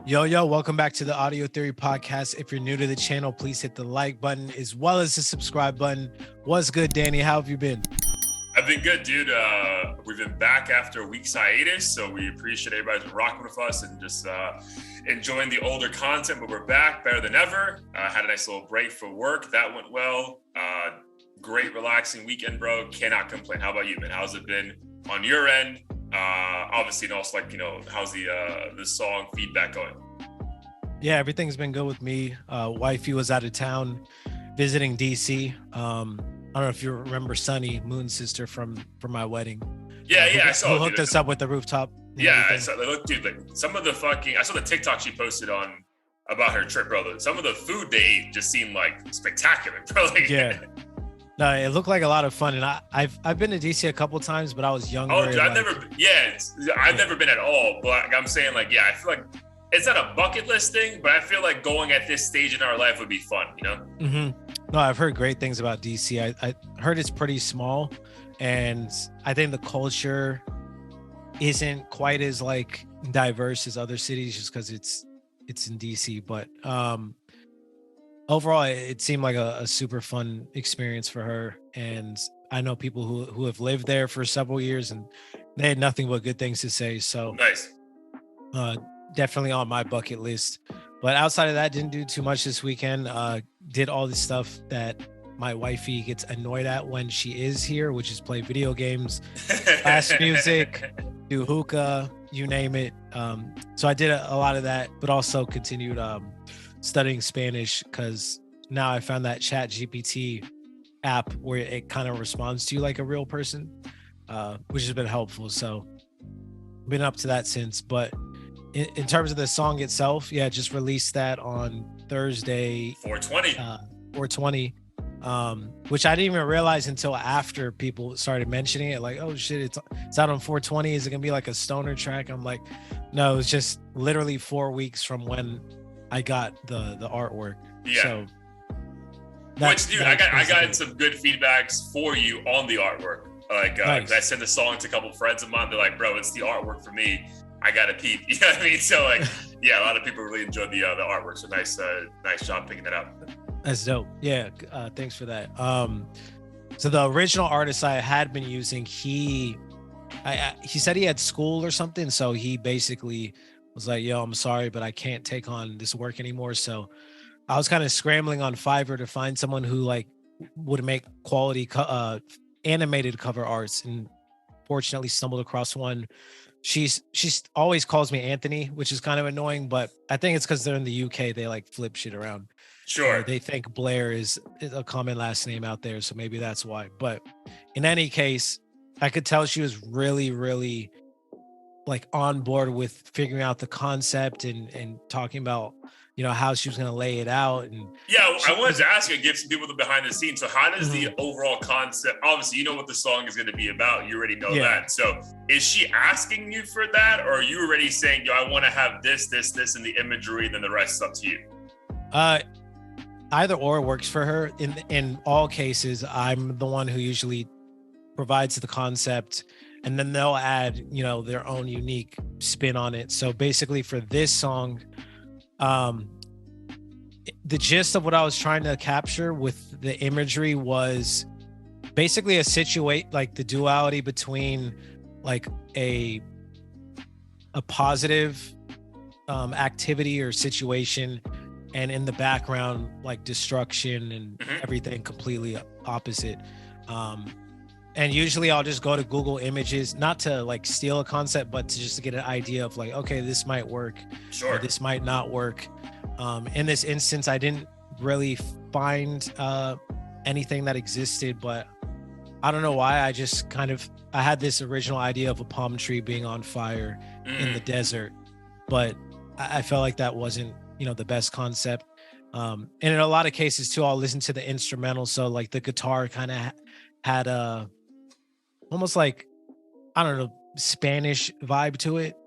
Yo, welcome back to the Audio Theory Podcast. If you're new to the channel, please hit the like button as well as the subscribe button. What's good, Danny? How have you been? I've been good, dude. We've been back after a week's hiatus, so we appreciate everybody's rocking with us and just enjoying the older content, but we're back better than ever. Had a nice little break for work. That went well. Great, relaxing weekend, bro. Cannot complain. How about you, man? How's it been on your end? Obviously, and also how's the song feedback going? Yeah, everything's been good with me. Wifey was out of town visiting DC. I don't know if you remember Sunny, Moon's sister from my wedding. I saw. Who hooked us up with the rooftop? Yeah, I saw. Look, dude, like some of the I saw the TikTok she posted on about her trip, bro. Some of the food they ate just seemed like spectacular, bro. Yeah. No, it looked like a lot of fun, and I've been to DC a couple times, but I was younger. Oh, dude, I've never been at all. But like, I'm saying, I feel like it's not a bucket list thing, but I feel like going at this stage in our life would be fun, you know? Mm-hmm. No, I've heard great things about DC. I heard it's pretty small, and I think the culture isn't quite as like diverse as other cities, just because it's in DC. But overall, it seemed like a super fun experience for her. And I know people who have lived there for several years and they had nothing but good things to say. So nice. Definitely on my bucket list. But outside of that, didn't do too much this weekend. Did all the stuff that my wifey gets annoyed at when she is here, which is play video games, blast music, do hookah, you name it. So I did a lot of that, but also continued studying Spanish, because now I found that ChatGPT app where it kind of responds to you like a real person, which has been helpful. So been up to that since. But in terms of the song itself, just released that on Thursday, 420, which I didn't even realize until after people started mentioning it, like, oh shit, it's out on 420. Is it gonna be like a stoner track? I'm like, no, it's just literally 4 weeks from when I got the artwork. Yeah. So which, dude, I got some good feedbacks for you on the artwork. Nice. I sent the song to a couple of friends of mine. They're like, bro, it's the artwork for me. I got a peep. You know what I mean? So a lot of people really enjoyed the artwork. So nice job picking that up. That's dope. Yeah. Thanks for that. So the original artist I had been using, he said he had school or something. So he basically was like, yo, I'm sorry, but I can't take on this work anymore. So I was kind of scrambling on Fiverr to find someone who like would make quality animated cover arts, and fortunately stumbled across one. She's always calls me Anthony, which is kind of annoying, but I think it's because they're in the UK. They like flip shit around. Sure. They think Blair is a common last name out there, so maybe that's why. But in any case, I could tell she was really, really like on board with figuring out the concept and talking about, how she was going to lay it out. And I wanted to ask you, give some people the behind the scenes. So how does the overall concept, obviously, you know what the song is going to be about. You already know that. So is she asking you for that? Or are you already saying, yo, I want to have this, and the imagery, then the rest is up to you? Either or works for her. In all cases, I'm the one who usually provides the concept, and then they'll add, their own unique spin on it. So basically for this song, the gist of what I was trying to capture with the imagery was basically like the duality between like a positive activity or situation, and in the background like destruction and everything completely opposite. And usually I'll just go to Google Images, not to like steal a concept, but to just get an idea of like, okay, this might work, sure, or this might not work. In this instance, I didn't really find anything that existed, but I don't know why. I had this original idea of a palm tree being on fire in the desert, but I felt like that wasn't, the best concept. And in a lot of cases too, I'll listen to the instrumental. So like the guitar kind of had a almost like, I don't know, Spanish vibe to it.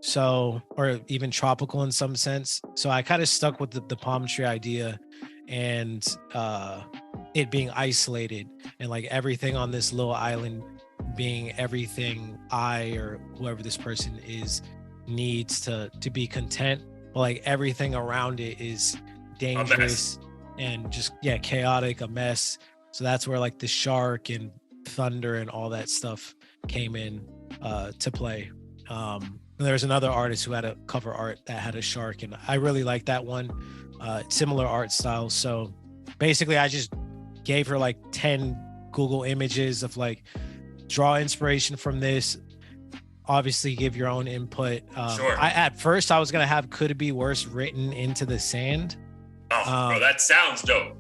So, or even tropical in some sense. So I kind of stuck with the palm tree idea, and it being isolated, and like everything on this little island being everything I or whoever this person is needs to be content but like everything around it is dangerous and just chaotic, a mess. So that's where like the shark and thunder and all that stuff came in to play. There's another artist who had a cover art that had a shark, and I really like that one. Similar art style. So basically I just gave her like 10 Google images of like, draw inspiration from this, obviously give your own input. Sure. At first I was gonna have "Could It Be Worse" written into the sand. Bro, that sounds dope.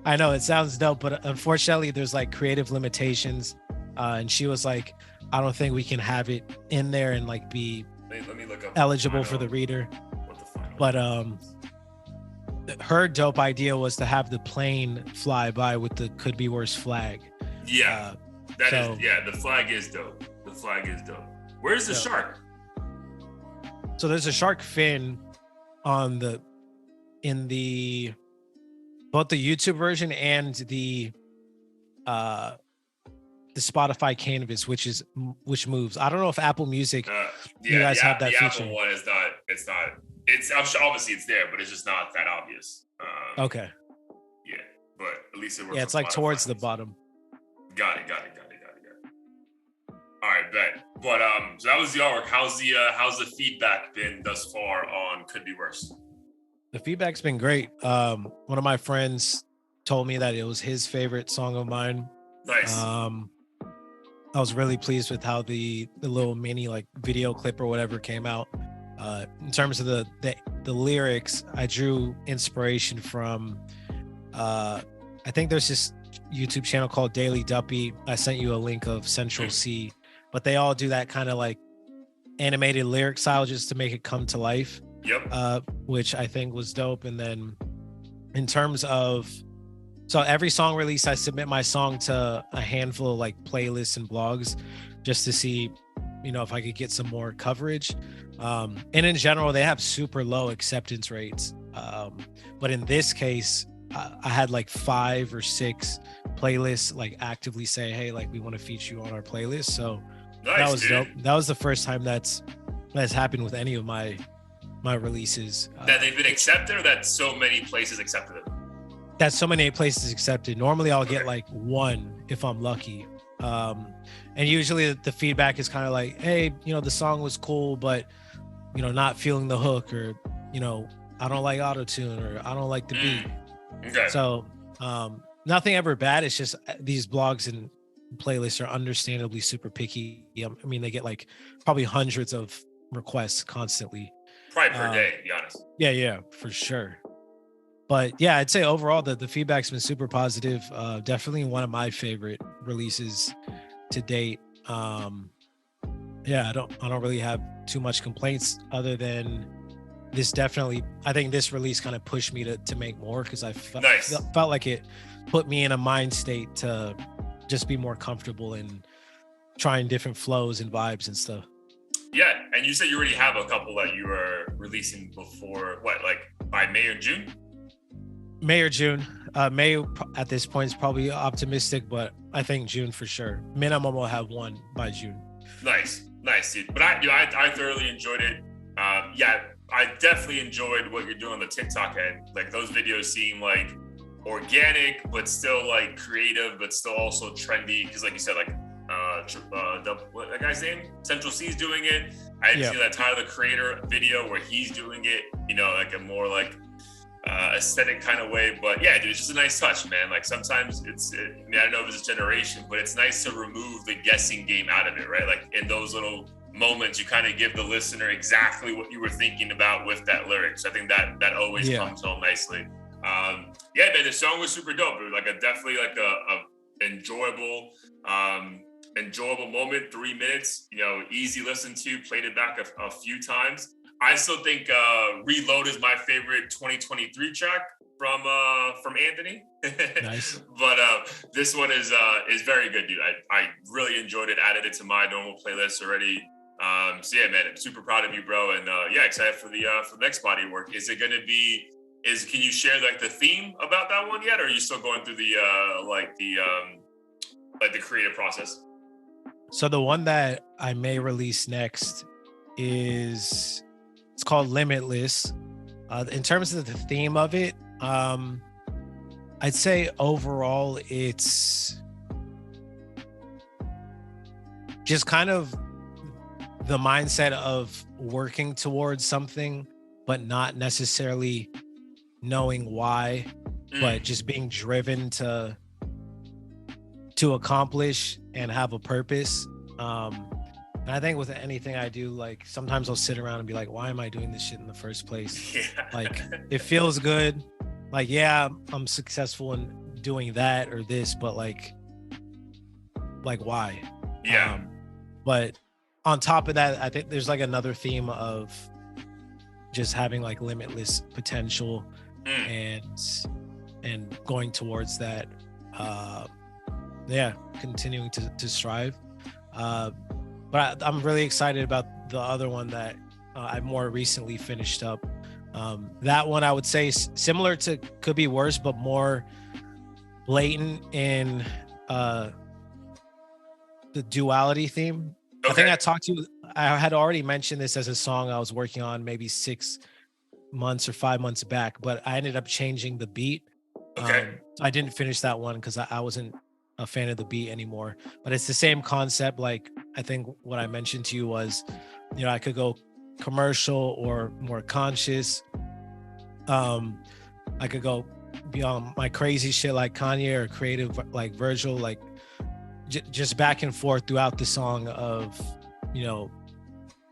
I know it sounds dope, but unfortunately there's like creative limitations, and she was like, I don't think we can have it in there and like be let me look up eligible for the reader. What the final But her dope idea was to have the plane fly by with the "Could Be Worse" flag. Yeah, the flag is dope. The flag is dope. Where's the shark? So there's a shark fin on both the YouTube version and the Spotify canvas, which moves. I don't know if Apple Music, you guys have that feature. The Apple one is not. It's I'm sure obviously it's there, but it's just not that obvious. Okay. Yeah, but at least it works. Yeah, it's like Spotify. towards the bottom. Got it. All right, bet. But so that was the artwork. How's the feedback been thus far on "Could Be Worse"? The feedback's been great. One of my friends told me that it was his favorite song of mine. Nice. I was really pleased with how the little mini like video clip or whatever came out. In terms of the lyrics, I drew inspiration from I think there's this YouTube channel called Daily Duppy. I sent you a link of Central C, but they all do that kind of like animated lyric style just to make it come to life. Yep. Which I think was dope. And then in terms of, so every song release, I submit my song to a handful of like playlists and blogs just to see, if I could get some more coverage. And in general, they have super low acceptance rates. But in this case, I had like 5 or 6 playlists like actively say, hey, like we want to feature you on our playlist. So nice, that was dude. dope. That was the first time that's happened with any of my releases. That they've been accepted, or that so many places accepted it? That so many places accepted. Normally I'll get like 1 if I'm lucky. And usually the feedback is kind of like, hey, the song was cool, but not feeling the hook, or I don't like auto-tune, or I don't like the beat. Okay. So nothing ever bad. It's just these blogs and playlists are understandably super picky. I mean, they get like probably hundreds of requests constantly. Probably per day, to be honest. Yeah, for sure. But yeah, I'd say overall the feedback's been super positive. Definitely one of my favorite releases to date. Yeah, I don't really have too much complaints other than this. Definitely, I think this release kind of pushed me to make more, because I felt like it put me in a mind state to just be more comfortable in trying different flows and vibes and stuff. Yeah, and you said you already have a couple that you were releasing before, like by May or June? May or June. May at this point is probably optimistic, but I think June for sure. Minimum will have 1 by June. Nice, dude. But I thoroughly enjoyed it. I definitely enjoyed what you're doing on the TikTok end. Like those videos seem like organic, but still like creative, but still also trendy. Because like you said, like what that guy's name? Central C's doing it. I didn't see that Tyler the Creator video where he's doing it, like a more like aesthetic kind of way. But yeah, dude, it's just a nice touch, man. Like sometimes I don't know if it's a generation, but it's nice to remove the guessing game out of it, right? Like in those little moments, you kind of give the listener exactly what you were thinking about with that lyric. So I think that always comes home nicely. Yeah, man, the song was super dope. It was like definitely like a enjoyable moment. 3 minutes, easy listen to. Played it back a few times. I still think Reload is my favorite 2023 track from Anthony. Nice. But this one is very good, dude. I really enjoyed it. Added it to my normal playlist already. So yeah, man, I'm super proud of you, bro. And excited for the next body of work. Is it gonna be? Can you share like the theme about that one yet, or are you still going through the creative process? So the one that I may release next is It's called Limitless. In terms of the theme of it, I'd say overall it's just kind of the mindset of working towards something, but not necessarily knowing why, but just being driven to accomplish and have a purpose. And I think with anything I do, like sometimes I'll sit around and be like, why am I doing this shit in the first place? Yeah. Like it feels good. Like, yeah, I'm successful in doing that or this, but like why? Yeah. But on top of that, I think there's like another theme of just having like limitless potential and going towards that. Continuing to strive. But I'm really excited about the other one that I more recently finished up. That one I would say is similar to Could Be Worse, but more blatant in the duality theme. Okay. I think I had already mentioned this as a song I was working on maybe 6 months or 5 months back, but I ended up changing the beat. Okay. I didn't finish that one because I wasn't a fan of the beat anymore, but it's the same concept. Like I think what I mentioned to you was, I could go commercial or more conscious. I could go beyond my crazy shit like Kanye or creative like Virgil, like just back and forth throughout the song of, kind of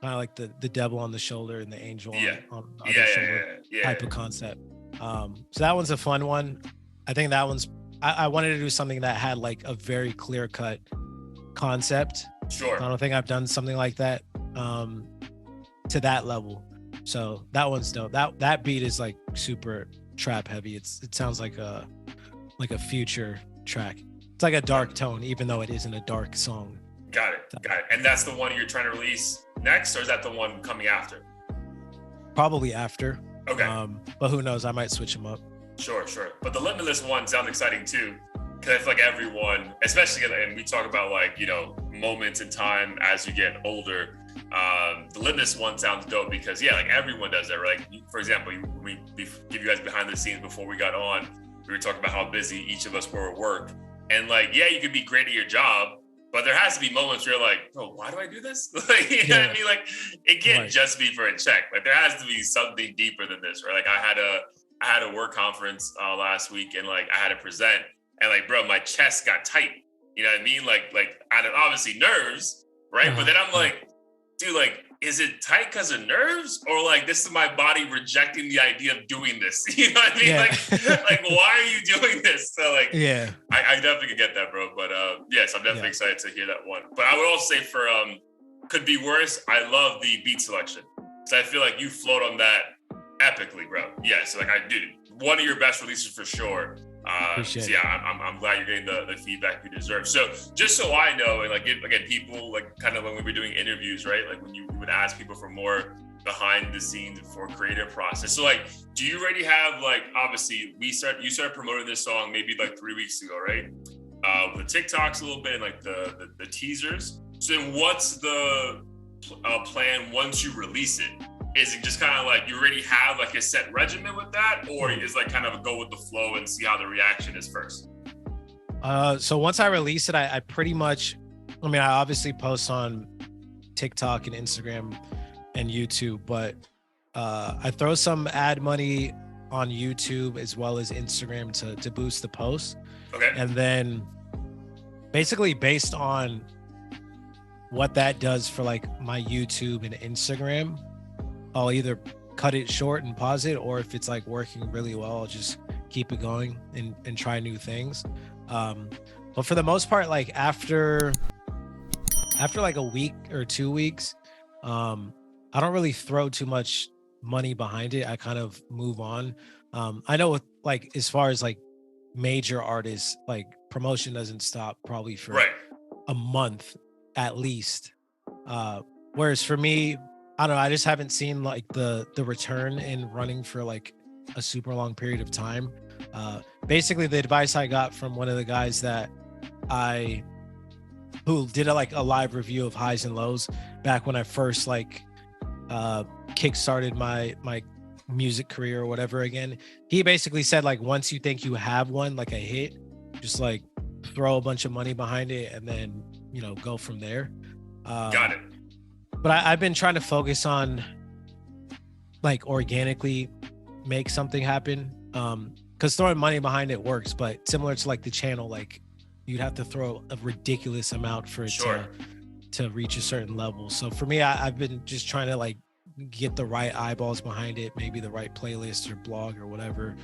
like the devil on the shoulder and the angel on the other shoulder type of concept. So that one's a fun one. I think that one's, I wanted to do something that had like a very clear cut concept. Sure. I don't think I've done something like that to that level. So that one's dope. That beat is like super trap heavy. It sounds like a future track. It's like a dark tone, even though it isn't a dark song. Got it. And that's the one you're trying to release next, or is that the one coming after? Probably after. Okay. But who knows? I might switch them up. Sure. But the Limitless one sounds exciting too, because I feel like everyone, especially, and we talk about like, moments in time as you get older. The Limitless one sounds dope because like everyone does that, right? Like, for example, we give you guys behind the scenes before we got on. We were talking about how busy each of us were at work, and like, you could be great at your job, but there has to be moments where you're like, oh, why do I do this? Like, you know what I mean? Like, it can't just be for a check. Like, there has to be something deeper than this, right? Like, I had a work conference last week, and like I had to present, and like, bro, my chest got tight. You know what I mean? Like out of obviously nerves, right? But then I'm like, dude, like, is it tight because of nerves, or like this is my body rejecting the idea of doing this? You know what I mean? Like why are you doing this? So like, I definitely could get that, bro. But yes, I'm definitely excited to hear that one. But I would also say for Could Be Worse, I love the beat selection. So I feel like you float on that epically, bro. Yeah, so like I did one of your best releases for sure. I'm glad you're getting the feedback you deserve. So just so I know, and like again, people like kind of when we were doing interviews, right? Like when you would ask people for more behind the scenes for creative process. So like, do you already have like, obviously you started promoting this song maybe like 3 weeks ago, right? With the TikToks a little bit and like the teasers. So then what's the plan once you release it? Is it just kind of like you already have like a set regimen with that, or is like kind of a go with the flow and see how the reaction is first? So once I release it, I pretty much, I obviously post on TikTok and Instagram and YouTube, but I throw some ad money on YouTube as well as Instagram to boost the posts. Okay. And then basically based on what that does for like my YouTube and Instagram, I'll either cut it short and pause it, or if it's like working really well, I'll just keep it going and try new things. But for the most part, like after like a week or 2 weeks, I don't really throw too much money behind it. I kind of move on. I know with like, as far as like major artists, like promotion doesn't stop probably for a month at least. Whereas for me, I don't know, I just haven't seen like the return in running for like a super long period of time. Basically the advice I got from one of the guys who did a live review of Highs and Lows back when I first like kickstarted my music career or whatever again. He basically said, like, once you think you have one, like a hit, just like throw a bunch of money behind it and then, go from there. Got it. But I've been trying to focus on like organically make something happen. Because throwing money behind it works, but similar to like the channel, like you'd have to throw a ridiculous amount for it to reach a certain level. So for me, I've been just trying to like get the right eyeballs behind it, maybe the right playlist or blog or whatever,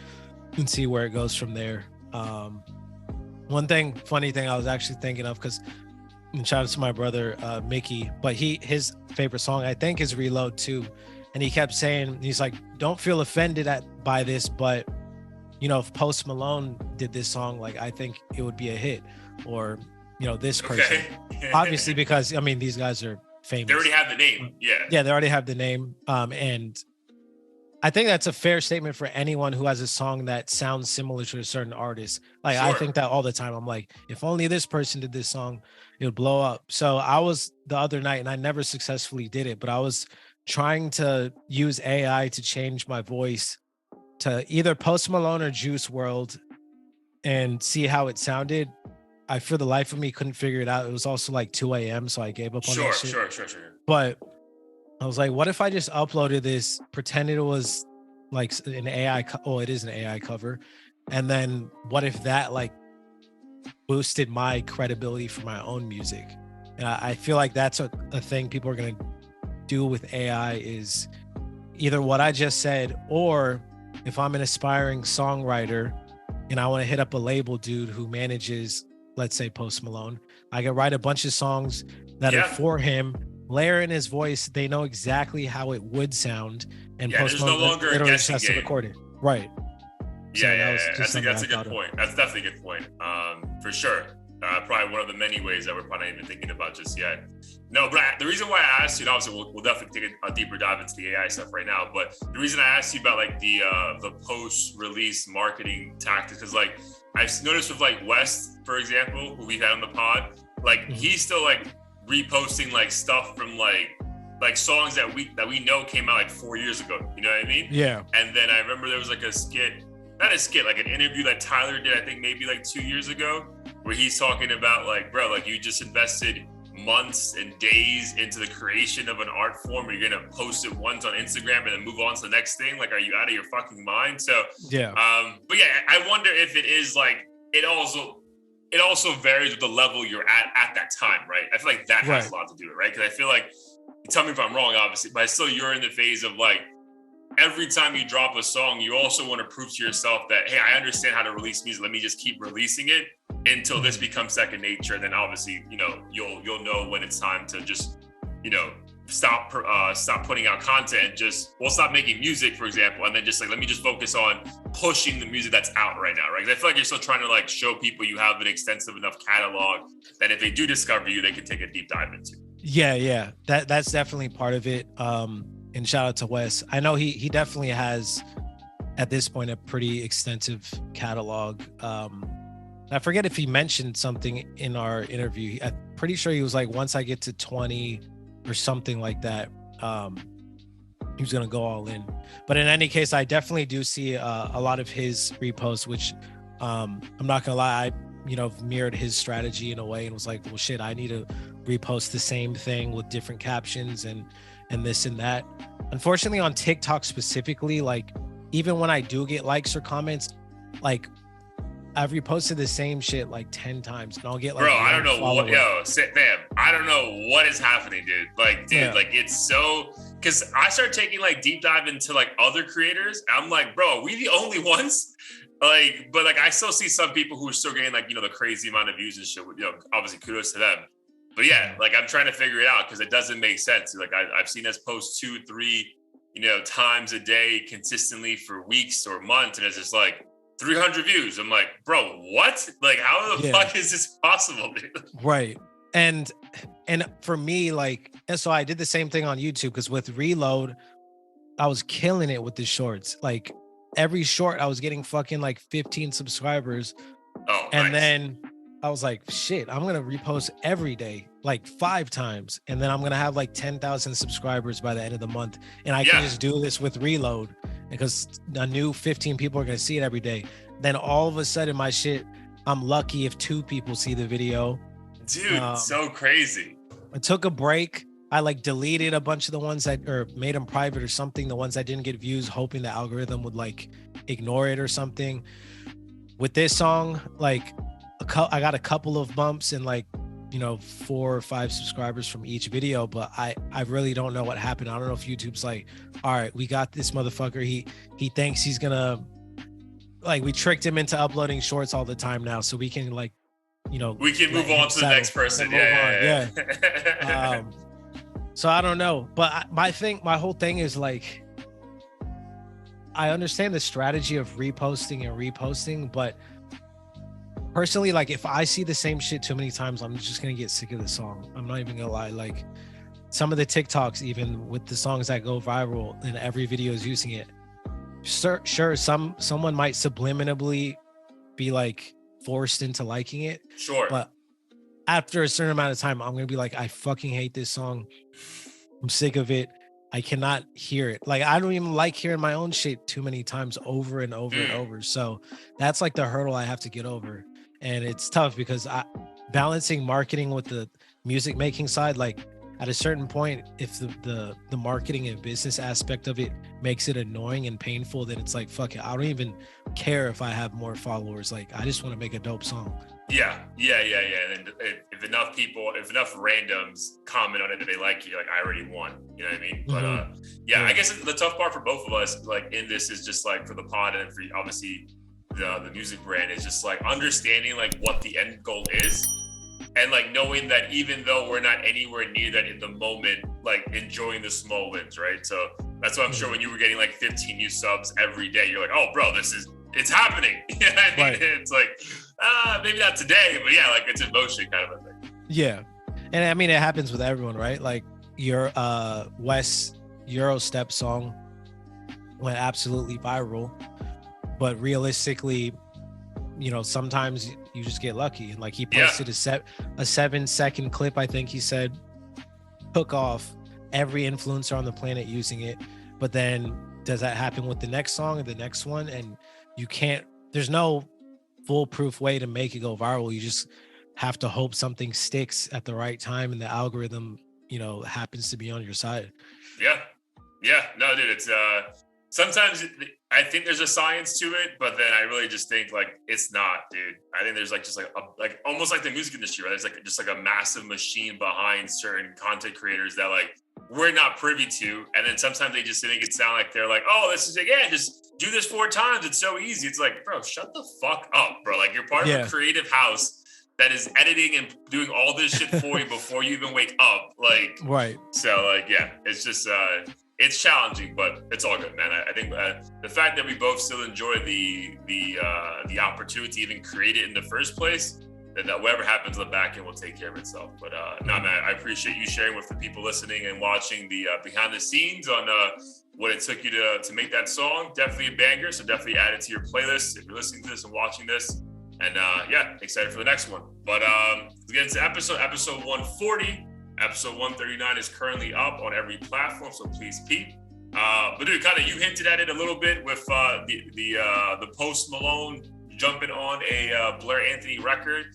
and see where it goes from there. One funny thing I was actually thinking of, because shout out to my brother Mickey, but his favorite song I think is Reload too, and he kept saying, he's like, don't feel offended by this, but if Post Malone did this song, like I think it would be a hit, or this person. Obviously, because I mean these guys are famous. They already have the name. Yeah, they already have the name. And I think that's a fair statement for anyone who has a song that sounds similar to a certain artist. Like I think that all the time. I'm like, if only this person did this song, it would blow up. So I was the other night, and I never successfully did it, but I was trying to use AI to change my voice to either Post Malone or Juice WRLD and see how it sounded. I, for the life of me, couldn't figure it out. It was also like 2 a.m., so I gave up on that shit. Sure. But I was like, what if I just uploaded this, pretended it was like an AI, it is an AI cover, and then what if that like boosted my credibility for my own music? And I feel like that's a thing people are going to do with AI, is either what I just said, or if I'm an aspiring songwriter and I want to hit up a label dude who manages, let's say, Post Malone, I can write a bunch of songs that are for him, layer in his voice. They know exactly how it would sound, and Post Malone no longer a guessing has to game. record it. Right. That's a good point. That's definitely a good point. For sure. Probably one of the many ways that we're probably not even thinking about just yet. No, but the reason why I asked you, and obviously we'll definitely take a deeper dive into the AI stuff right now, but the reason I asked you about like the post-release marketing tactics, because like I've noticed with like West, for example, who we've had on the pod, like he's still like reposting like stuff from like songs that we know came out like 4 years ago. You know what I mean? Yeah. And then I remember there was like like an interview that Tyler did, I think maybe like 2 years ago, where he's talking about like, bro, like you just invested months and days into the creation of an art form where you're gonna post it once on Instagram and then move on to the next thing. Like, are you out of your fucking mind? So yeah. But yeah, I wonder if it is like it also varies with the level you're at that time, right? I feel like that has a lot to do with it, right? Because I feel like, tell me if I'm wrong, obviously, but still you're in the phase of like, every time you drop a song, you also want to prove to yourself that, hey, I understand how to release music. Let me just keep releasing it until this becomes second nature. And then obviously, you'll know when it's time to just, stop putting out content and stop making music, for example. And then just like, let me just focus on pushing the music that's out right now, right? Because I feel like you're still trying to like show people you have an extensive enough catalog that if they do discover you, they can take a deep dive into. Yeah. That's definitely part of it. And shout out to Wes. I know he definitely has, at this point, a pretty extensive catalog. I forget if he mentioned something in our interview. I'm pretty sure he was like, once I get to 20 or something like that, he was going to go all in. But in any case, I definitely do see a lot of his reposts, which I'm not going to lie, I mirrored his strategy in a way and was like, well, shit, I need to repost the same thing with different captions and this and that. Unfortunately, on TikTok specifically, like even when I do get likes or comments, like I've reposted the same shit like 10 times and I'll get like, bro, I don't know what, I don't know what is happening, dude. Like, dude, like it's so, because I started taking like deep dive into like other creators. I'm like, bro, are we the only ones? Like, but like I still see some people who are still getting like, the crazy amount of views and shit. Obviously kudos to them. But yeah, like I'm trying to figure it out because it doesn't make sense. Like I've seen us post 2-3, times a day consistently for weeks or months, and it's just like 300 views. I'm like, bro, what? Like, how the fuck is this possible, dude? Right. And for me, like, and so I did the same thing on YouTube because with Reload, I was killing it with the shorts. Like every short, I was getting fucking like 15 subscribers. Oh, and then I was like, shit, I'm going to repost every day. like 5 times, and then I'm gonna have like 10,000 subscribers by the end of the month, and I Yeah. can just do this with reload because a new 15 people are gonna see it every day. Then all of a sudden my shit, I'm lucky if 2 people see the video. Dude, so crazy. I took a break. I like deleted a bunch of the ones that, or made them private or something, the ones that didn't get views, hoping the algorithm would like ignore it or something. With this song, like I got a couple of bumps and like, you know, 4 or 5 subscribers from each video, but I really don't know what happened. I don't know if YouTube's like, all right, we got this motherfucker. He thinks he's gonna, like, we tricked him into uploading shorts all the time now, so we can like, you know, we can move on to the next person. Yeah. So I don't know, but my whole thing is like, I understand the strategy of reposting, but personally, like if I see the same shit too many times, I'm just gonna get sick of the song. I'm not even gonna lie. Like some of the TikToks, even with the songs that go viral and every video is using it, sure, someone might subliminally be like forced into liking it. Sure. But after a certain amount of time, I'm gonna be like, I fucking hate this song. I'm sick of it. I cannot hear it. Like I don't even like hearing my own shit too many times over and over and over. So that's like the hurdle I have to get over. And it's tough because balancing marketing with the music making side, like at a certain point, if the marketing and business aspect of it makes it annoying and painful, then it's like, fuck it. I don't even care if I have more followers. Like I just want to make a dope song. Yeah. And if enough randoms comment on it that they like you, like I already won. You know what I mean? But I guess the tough part for both of us, like in this, is just like for the pod and for obviously the music brand, is just like understanding like what the end goal is, and like knowing that even though we're not anywhere near that in the moment, like enjoying the small wins, right? So that's why I'm sure when you were getting like 15 new subs every day, you're like, oh, bro, it's happening. You know what I mean? Right. It's like, maybe not today, but yeah, like it's in motion kind of a thing. Yeah. And I mean, it happens with everyone, right? Like your Wes Eurostep song went absolutely viral, but realistically, you know, sometimes you just get lucky. And like he posted a 7-second clip, I think he said, took off, every influencer on the planet using it. But then does that happen with the next song or the next one? And you can't, there's no foolproof way to make it go viral. You just have to hope something sticks at the right time and the algorithm, you know, happens to be on your side. Yeah. No, dude, it's sometimes I think there's a science to it, but then I really just think like it's not, dude. I think there's like just like almost like the music industry, right? There's like just like a massive machine behind certain content creators that like we're not privy to, and then sometimes they just make it sound like they're like, oh, this is like, yeah, just do this 4 times. It's so easy. It's like, bro, shut the fuck up, bro. Like you're part of a creative house that is editing and doing all this shit for you before you even wake up. Like, right. So like, yeah, it's just, it's challenging, but it's all good, man. I think the fact that we both still enjoy the opportunity to even create it in the first place, that whatever happens on the back end will take care of itself. But man, I appreciate you sharing with the people listening and watching the behind the scenes on what it took you to make that song. Definitely a banger, so definitely add it to your playlist if you're listening to this and watching this. And excited for the next one. But let's get into episode 140. Episode 139 is currently up on every platform, so please peep. But dude, kind of you hinted at it a little bit with the Post Malone jumping on a Blair Anthony record.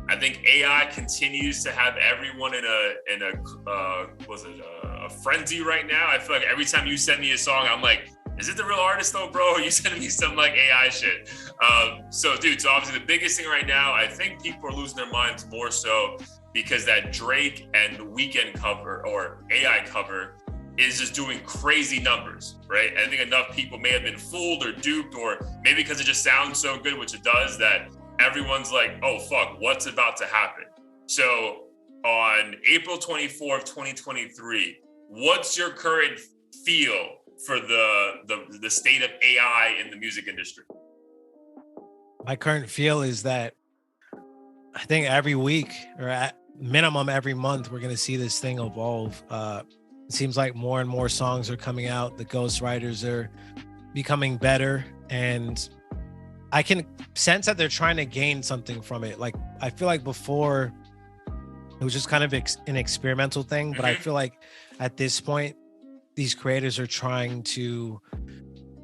I think AI continues to have everyone in a frenzy right now. I feel like every time you send me a song, I'm like, is it the real artist though, bro? Or are you sending me some like AI shit? So dude, so obviously the biggest thing right now, I think people are losing their minds more so because that Drake and Weeknd cover or AI cover is just doing crazy numbers, right? And I think enough people may have been fooled or duped, or maybe because it just sounds so good, which it does, that everyone's like, oh, fuck, what's about to happen? So on April 24th, 2023, what's your current feel for the state of AI in the music industry? My current feel is that I think every week or at minimum every month, we're going to see this thing evolve. It seems like more and more songs are coming out. The ghostwriters are becoming better, and I can sense that they're trying to gain something from it. Like, I feel like before It was just kind of an experimental thing, but I Hmm. feel like at this point, these creators are trying to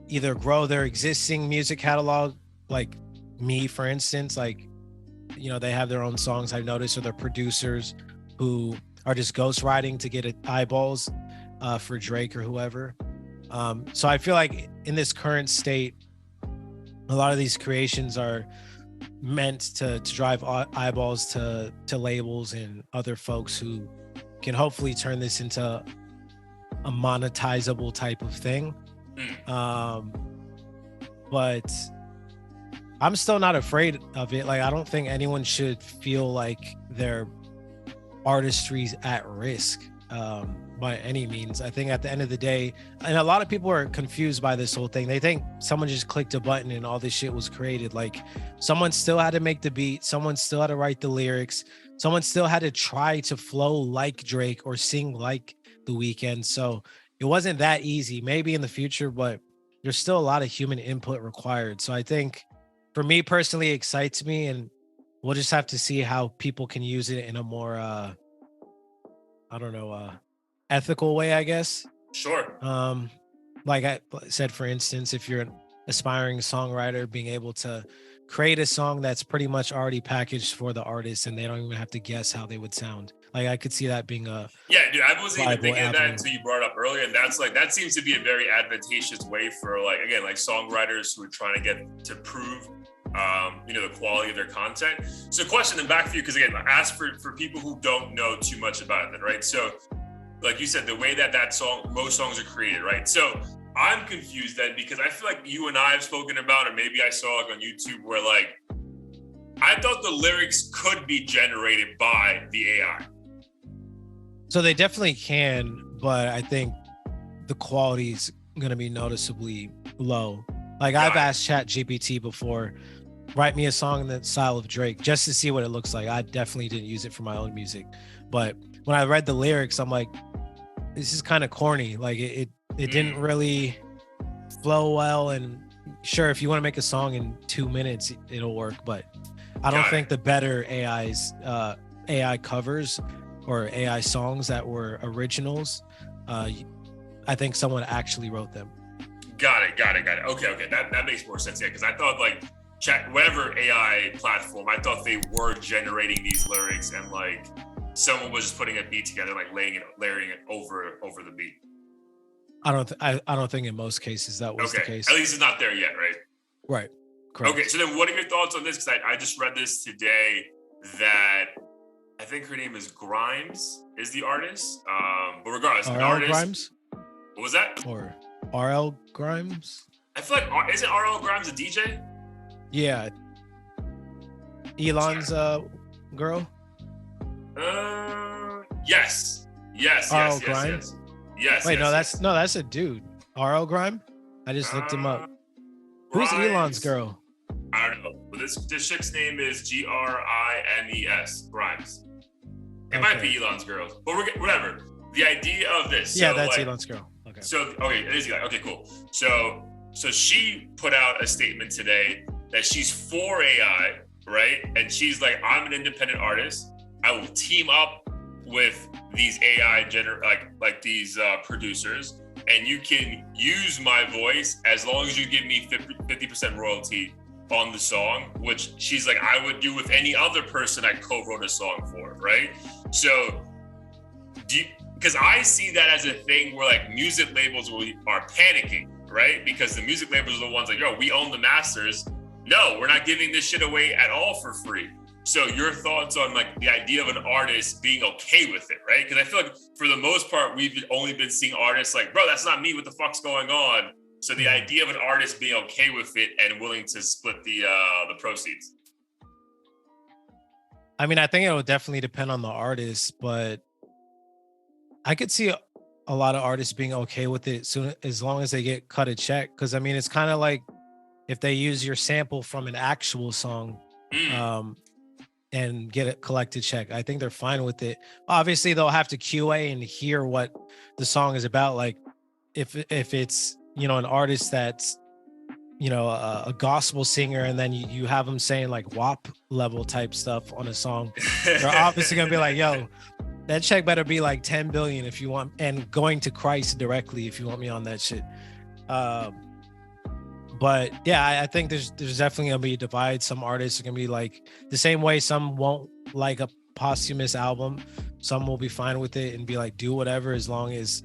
either grow their existing music catalog, like me, for instance, like, they have their own songs I've noticed, or their producers who are just ghostwriting to get eyeballs for Drake or whoever. So I feel like in this current state, a lot of these creations are meant to drive eyeballs to labels and other folks who can hopefully turn this into a monetizable type of thing. Mm. Um, but I'm still not afraid of it. Like, I don't think anyone should feel like their artistry's at risk by any means. I think at the end of the day, and a lot of people are confused by this whole thing. They think someone just clicked a button and all this shit was created. Like, someone still had to make the beat, someone still had to write the lyrics, someone still had to try to flow like Drake or sing like The Weeknd. So it wasn't that easy. Maybe in the future, but there's still a lot of human input required. So I think for me personally, it excites me, and we'll just have to see how people can use it in a more I don't know, ethical way, I guess. Sure. Um, like I said, for instance, if you're an aspiring songwriter, being able to create a song that's pretty much already packaged for the artist and they don't even have to guess how they would sound. Like, I could see that being a Yeah, dude, I wasn't even viable thinking of that avenue. until you brought it up earlier, and that's like that seems to be a very advantageous way for like again like songwriters who are trying to get to prove the quality of their content. So, question then back for you because again, ask for people who don't know too much about it, right? So, like you said, the way that most songs are created, right? So, I'm confused then because I feel like you and I have spoken about, or maybe I saw like on YouTube where like I thought the lyrics could be generated by the AI. So they definitely can, but I think the quality is going to be noticeably low. Like, I've Got it. asked Chat GPT before, write me a song in the style of Drake just to see what it looks like. I definitely didn't use it for my own music, but when I read the lyrics, I'm like, this is kind of corny. Like, it didn't Mm, really flow well. And sure, if you want to make a song in 2 minutes, it'll work. But I don't got it. think the better AI covers or AI songs that were originals. I think someone actually wrote them. Got it. Okay. That makes more sense. Yeah, because I thought like chat whatever AI platform, I thought they were generating these lyrics and like someone was just putting a beat together, like layering it over the beat. I don't think in most cases that was the Okay. At case. least it's not there yet, right? Right. Okay, Correct. so then what are your thoughts on this? Because I just read this today that I think her name is Grimes is the artist. But regardless, an RL artist. Grimes What was that? or RL Grimes? I feel like isn't RL Grimes a DJ? Yeah, Elon's girl. Yes. Yes, RL yes, yes, Grime. yes. Yes, Wait, yes, yes. no, that's a dude. RL Grime. I just looked him up. Uh, Who's Elon's Grimes. girl? I don't know. But this chick's name is Grimes. Grimes. It might be Okay. Elon's girl, but whatever. The idea of this. Yeah, So that's like, Elon's girl. Okay. so okay, it is Eli. Okay, cool. So she put out a statement today that she's for AI, right? And she's like, I'm an independent artist. I will team up with these AI like these producers, and you can use my voice as long as you give me 50% royalty on the song, which she's like, I would do with any other person I co-wrote a song for, right? So because I see that as a thing where like music labels are panicking, right? Because the music labels are the ones like, yo, we own the masters. No, we're not giving this shit away at all for free. So your thoughts on like the idea of an artist being okay with it, right? Because I feel like for the most part, we've only been seeing artists like, bro, that's not me. What the fuck's going on? So the idea of an artist being okay with it and willing to split the proceeds. I mean, I think it would definitely depend on the artist, but I could see a lot of artists being okay with it soon as long as they get cut a check. Because I mean, it's kind of like if they use your sample from an actual song, Mm, um, and get a collected check. I think they're fine with it. Obviously, they'll have to QA and hear what the song is about. Like if it's an artist that's a gospel singer, and then you have them saying like WAP level type stuff on a song, they're obviously gonna be like, yo, that check better be like 10 billion if you want, and going to Christ directly if you want me on that shit. But yeah, I think there's definitely gonna be a divide. Some artists are gonna be like the same way. Some won't like a posthumous album. Some will be fine with it and be like, do whatever as long as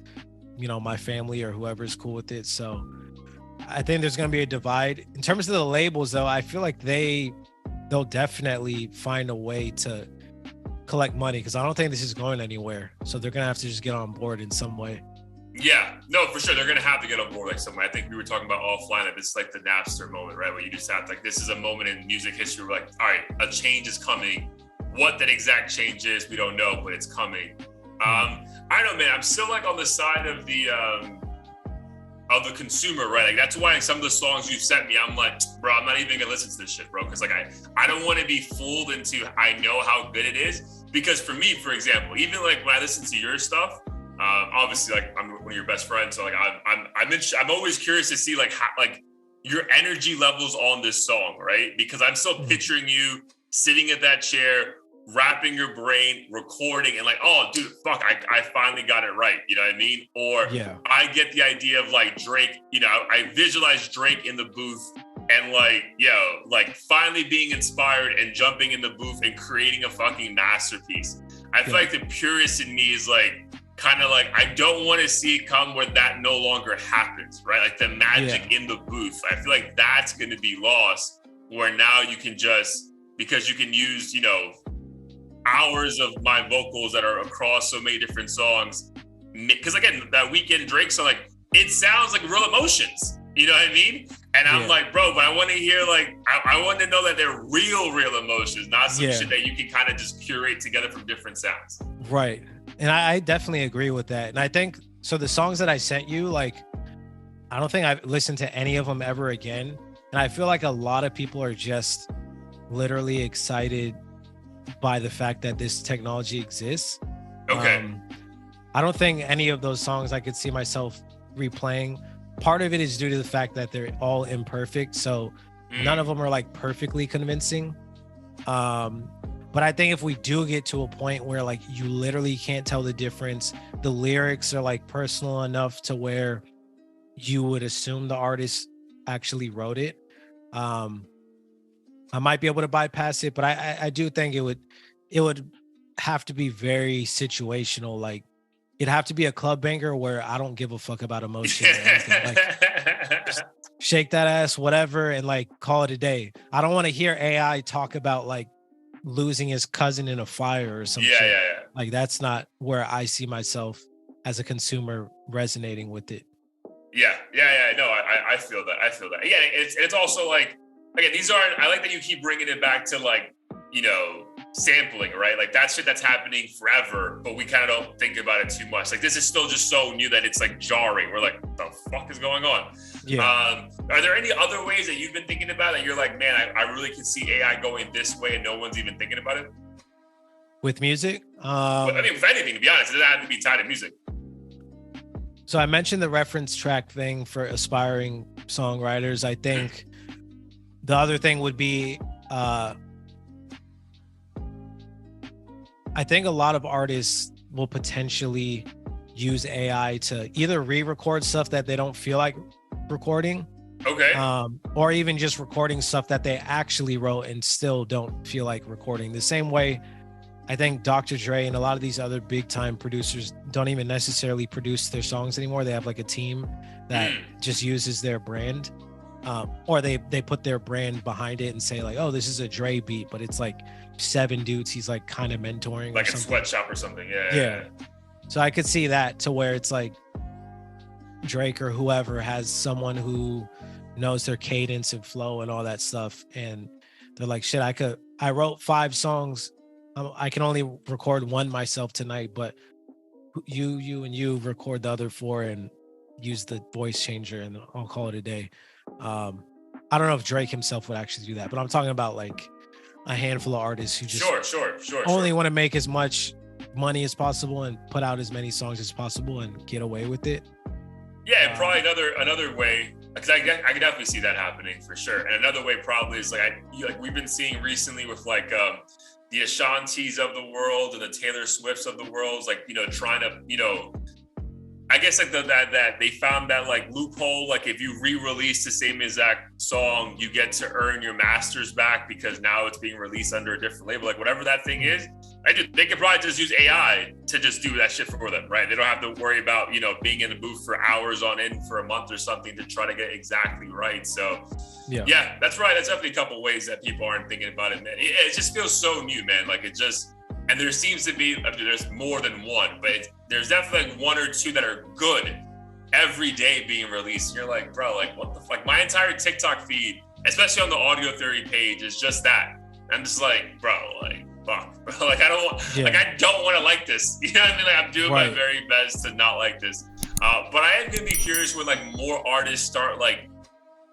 my family or whoever is cool with it. So I think there's gonna be a divide. In terms of the labels, though, I feel like they'll definitely find a way to collect money, because I don't think this is going anywhere. So they're gonna have to just get on board in some way. Yeah, no, for sure. They're going to have to get on board like somewhere. I think we were talking about offline that this is like the Napster moment, right? Where you just have to, like, this is a moment in music history where like, all right, a change is coming. What that exact change is, we don't know, but it's coming. I don't know, man. I'm still like on the side of the consumer, right? Like that's why some of the songs you've sent me, I'm like, bro, I'm not even gonna listen to this shit, bro. Cause like I don't want to be fooled into I know how good it is. Because for me, for example, even like when I listen to your stuff, obviously, like I'm one of your best friends, so like I'm always curious to see like how, like your energy levels on this song, right? Because I'm still picturing you sitting at that chair, wrapping your brain, recording, and like, oh, dude, fuck, I finally got it right. You know what I mean? Or yeah. I get the idea of like Drake. I visualize Drake in the booth and like, like finally being inspired and jumping in the booth and creating a fucking masterpiece. I feel like the purist in me is like, kind of like, I don't want to see it come where that no longer happens, right? Like the magic in the booth. I feel like that's going to be lost, where now you can just, because you can use, hours of my vocals that are across so many different songs. Because again, that Weekend Drake song, like, it sounds like real emotions. You know what I mean? And I'm like, bro, but I want to hear like, I want to know that they're real emotions, not some shit that you can kind of just curate together from different sounds. Right. And I definitely agree with that. And I think, so the songs that I sent you, like, I don't think I've listened to any of them ever again. And I feel like a lot of people are just literally excited by the fact that this technology exists. Okay. I don't think any of those songs I could see myself replaying. Part of it is due to the fact that they're all imperfect. So none of them are like perfectly convincing. But I think if we do get to a point where like you literally can't tell the difference, the lyrics are like personal enough to where you would assume the artist actually wrote it, I might be able to bypass it. But I do think it would have to be very situational. Like it'd have to be a club banger where I don't give a fuck about emotion. Like, just shake that ass, whatever, and like call it a day. I don't want to hear AI talk about like losing his cousin in a fire or something. Yeah. Like that's not where I see myself as a consumer resonating with it. Yeah. No, I feel that. Yeah, it's also like, again, these aren't. I like that you keep bringing it back to like, sampling, right? Like that shit that's happening forever, but we kind of don't think about it too much. Like this is still just so new that it's like jarring. We're like, what the fuck is going on? Yeah. Are there any other ways that you've been thinking about that you're like, man, I really can see AI going this way and no one's even thinking about it? With music? I mean, with anything, to be honest, it doesn't have to be tied to music. So I mentioned the reference track thing for aspiring songwriters. I think the other thing would be, I think a lot of artists will potentially use AI to either re-record stuff that they don't feel like recording. Okay. Or even just recording stuff that they actually wrote and still don't feel like recording. The same way I think Dr. Dre and a lot of these other big time producers don't even necessarily produce their songs anymore. They have like a team that just uses their brand. Or they put their brand behind it and say like, oh, this is a Dre beat, but it's like 7 dudes he's like kind of mentoring, like a sweatshop or something. Yeah. So I could see that to where it's like Drake or whoever has someone who knows their cadence and flow and all that stuff, and they're like, shit, I wrote 5 songs, I can only record one myself tonight, but you and you record the other 4 and use the voice changer and I'll call it a day. I don't know if Drake himself would actually do that, but I'm talking about like a handful of artists who just only want to make as much money as possible and put out as many songs as possible and get away with it. Yeah, and probably another way, Because I can definitely see that happening for sure. And another way probably is like we've been seeing recently with like the Ashantis of the world and the Taylor Swifts of the world, like, you know, trying to, you know, I guess like that they found that like loophole, like if you re-release the same exact song, you get to earn your masters back because now it's being released under a different label, like whatever that thing is. They could probably just use AI to just do that shit for them, right? They don't have to worry about, you know, being in the booth for hours on end for a month or something to try to get exactly right. So yeah, that's right. That's definitely a couple ways that people aren't thinking about it, man. It just feels so new, man. Like it just, and there seems to be, I mean, there's more than one, but there's definitely like one or two that are good every day being released. You're like, bro, like what the fuck? My entire TikTok feed, especially on the Audio Theory page, is just that. I'm just like, bro, like, fuck, bro. Like I don't want to like this. You know what I mean? Like I'm doing my very best to not like this. But I am gonna be curious when like more artists start like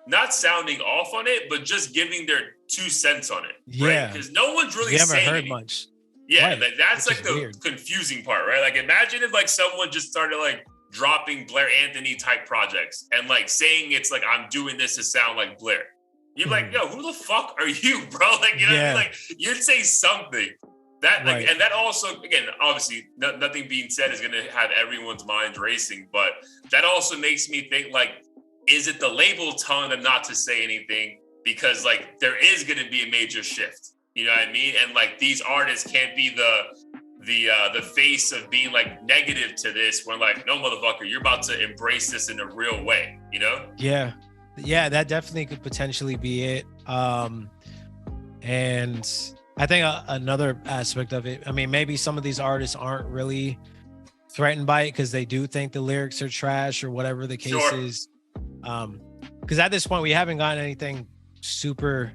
not sounding off on it, but just giving their 2 cents on it. Yeah. Because no one's really saying heard anything. Much. Yeah, right. That's like the weird, confusing part, right? Like imagine if like someone just started like dropping Blair Anthony type projects and like saying it's like I'm doing this to sound like Blair. You're like, yo, who the fuck are you, bro? Like, you know what I mean? Like you'd say something. That like, and that also, again, obviously nothing being said is gonna have everyone's minds racing, but that also makes me think like, is it the label telling them not to say anything? Because like there is gonna be a major shift. You know what I mean? And like these artists can't be the face of being like negative to this when like, no, motherfucker, you're about to embrace this in a real way, you know? Yeah, that definitely could potentially be it. And I think another aspect of it, I mean, maybe some of these artists aren't really threatened by it because they do think the lyrics are trash or whatever the case is. Because at this point, we haven't gotten anything super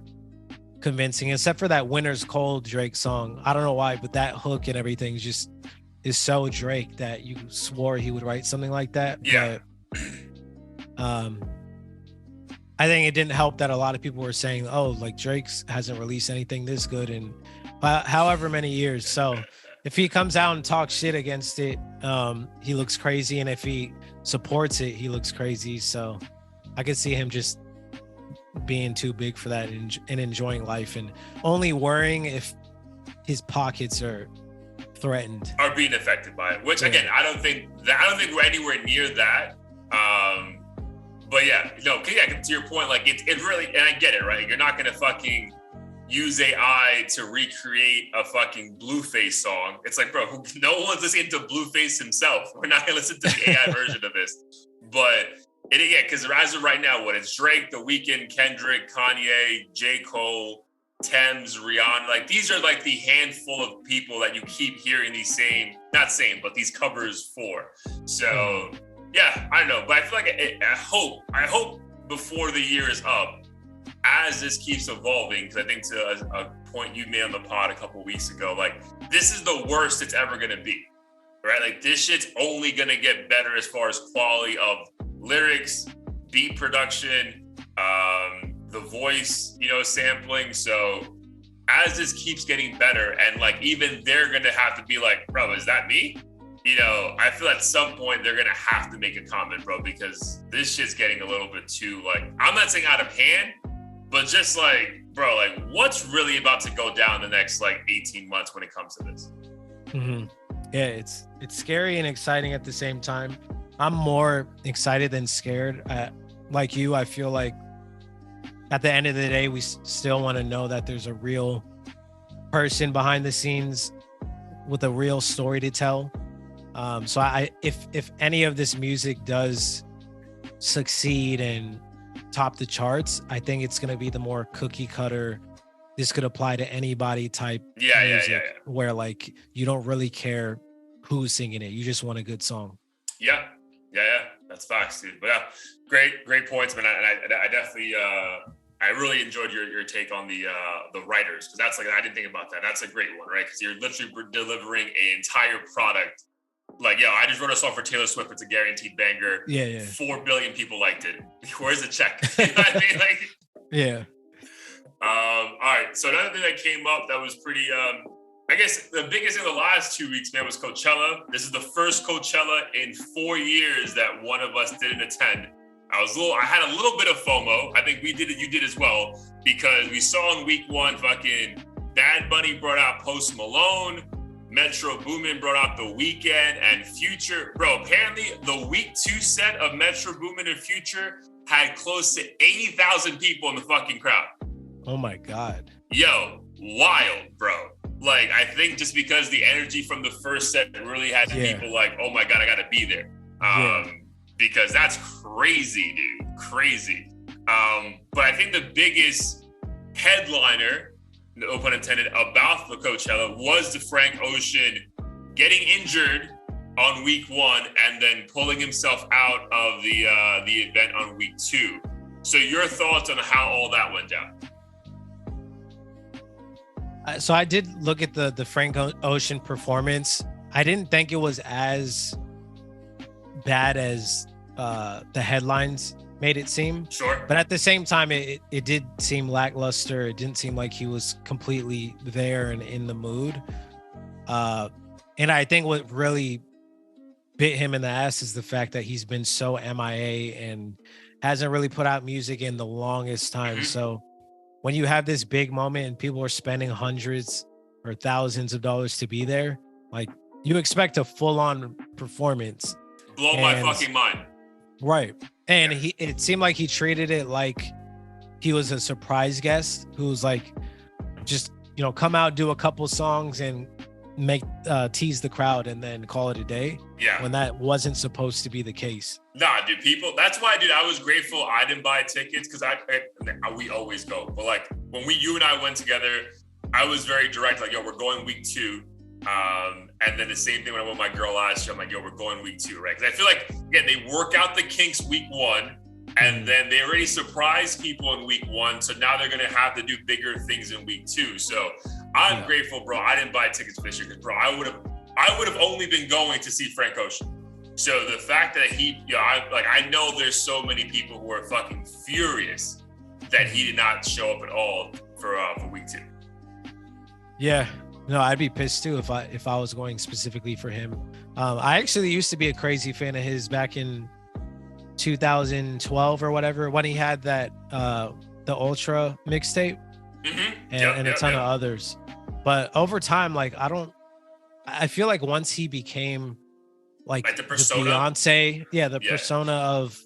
convincing except for that Winter's Cold Drake song. I don't know why, but that hook and everything just is so Drake that you swore he would write something like that. Yeah. But I think it didn't help that a lot of people were saying, oh, like Drake hasn't released anything this good in however many years. So if he comes out and talks shit against it, he looks crazy. And if he supports it, he looks crazy. So I could see him just being too big for that and enjoying life and only worrying if his pockets are threatened, are being affected by it, which again, I don't think we're anywhere near that. But yeah, no, to your point, like it really, and I get it, right? You're not gonna fucking use AI to recreate a fucking Blueface song. It's like, bro, no one's listening to Blueface himself. We're not gonna listen to the AI version of this. But because as of right now, it's Drake, The Weeknd, Kendrick, Kanye, J. Cole, Thames, Rihanna. Like these are like the handful of people that you keep hearing these but these covers for. So yeah, I don't know, but I feel like I hope before the year is up, as this keeps evolving, because I think to a point you made on the pod a couple weeks ago, like this is the worst it's ever gonna be, right? Like this shit's only gonna get better as far as quality of lyrics, beat production, the voice, sampling. So as this keeps getting better, and like even they're gonna have to be like, bro, is that me? I feel at some point they're gonna have to make a comment, bro, because this shit's getting a little bit too, like, I'm not saying out of hand, but just like, bro, like what's really about to go down the next like 18 months when it comes to this? Mm-hmm. Yeah, it's scary and exciting at the same time. I'm more excited than scared. Like you, I feel like at the end of the day, we still want to know that there's a real person behind the scenes with a real story to tell. So if any of this music does succeed and top the charts, I think it's going to be the more cookie cutter. This could apply to anybody type music, where like you don't really care who's singing it. You just want a good song. Yeah. That's facts, dude. But yeah, great points, man. And I definitely, I really enjoyed your take on the writers, because that's like, I didn't think about that. That's a great one, right? Because you're literally delivering an entire product. Like, I just wrote a song for Taylor Swift. It's a guaranteed banger. Yeah. 4 billion people liked it. Where's the check? You know what I mean? Like, yeah. All right. So another thing that came up that was pretty, I guess the biggest in the last 2 weeks, man, was Coachella. This is the first Coachella in 4 years that one of us didn't attend. I had a little bit of FOMO. I think we did it. You did as well, because we saw in week 1, fucking Bad Bunny brought out Post Malone, Metro Boomin brought out The Weeknd and Future. Bro, apparently the week 2 set of Metro Boomin and Future had close to 80,000 people in the fucking crowd. Oh my God. Yo, wild, bro. Like, I think just because the energy from the first set really had people like, oh my God, I gotta be there. Because that's crazy, dude. Crazy. But I think the biggest headliner, no pun intended, about the Coachella was the Frank Ocean getting injured on week 1 and then pulling himself out of the event on week 2. So your thoughts on how all that went down? So I did look at the Frank Ocean performance. I didn't think it was as bad as the headlines made it seem. Sure. But at the same time, it did seem lackluster. It didn't seem like he was completely there and in the mood. And I think what really bit him in the ass is the fact that he's been so MIA and hasn't really put out music in the longest time. Mm-hmm. So when you have this big moment and people are spending hundreds or thousands of dollars to be there, like, you expect a full-on performance. Blow my fucking mind. Right. And it seemed like he treated it like he was a surprise guest who was like, just, come out, do a couple songs and tease the crowd and then call it a day. Yeah. When that wasn't supposed to be the case. Nah, dude, that's why, dude, I was grateful I didn't buy tickets, because we always go. But like, when you and I went together, I was very direct, like, yo, we're going week 2. And then the same thing when I went with my girl last year, I'm like, yo, we're going week 2, right? Because I feel like, again, they work out the kinks week 1, and then they already surprised people in week 1, so now they're gonna have to do bigger things in week 2. So I'm grateful, bro. I didn't buy tickets for this year, because, bro, I would have only been going to see Frank Ocean. So the fact that I know there's so many people who are fucking furious that he did not show up at all for week 2. Yeah. No, I'd be pissed too if I was going specifically for him. I actually used to be a crazy fan of his back in 2012 or whatever, when he had that the Ultra mixtape and a ton of others. But over time, like, I feel like once he became like the persona, Beyonce, persona of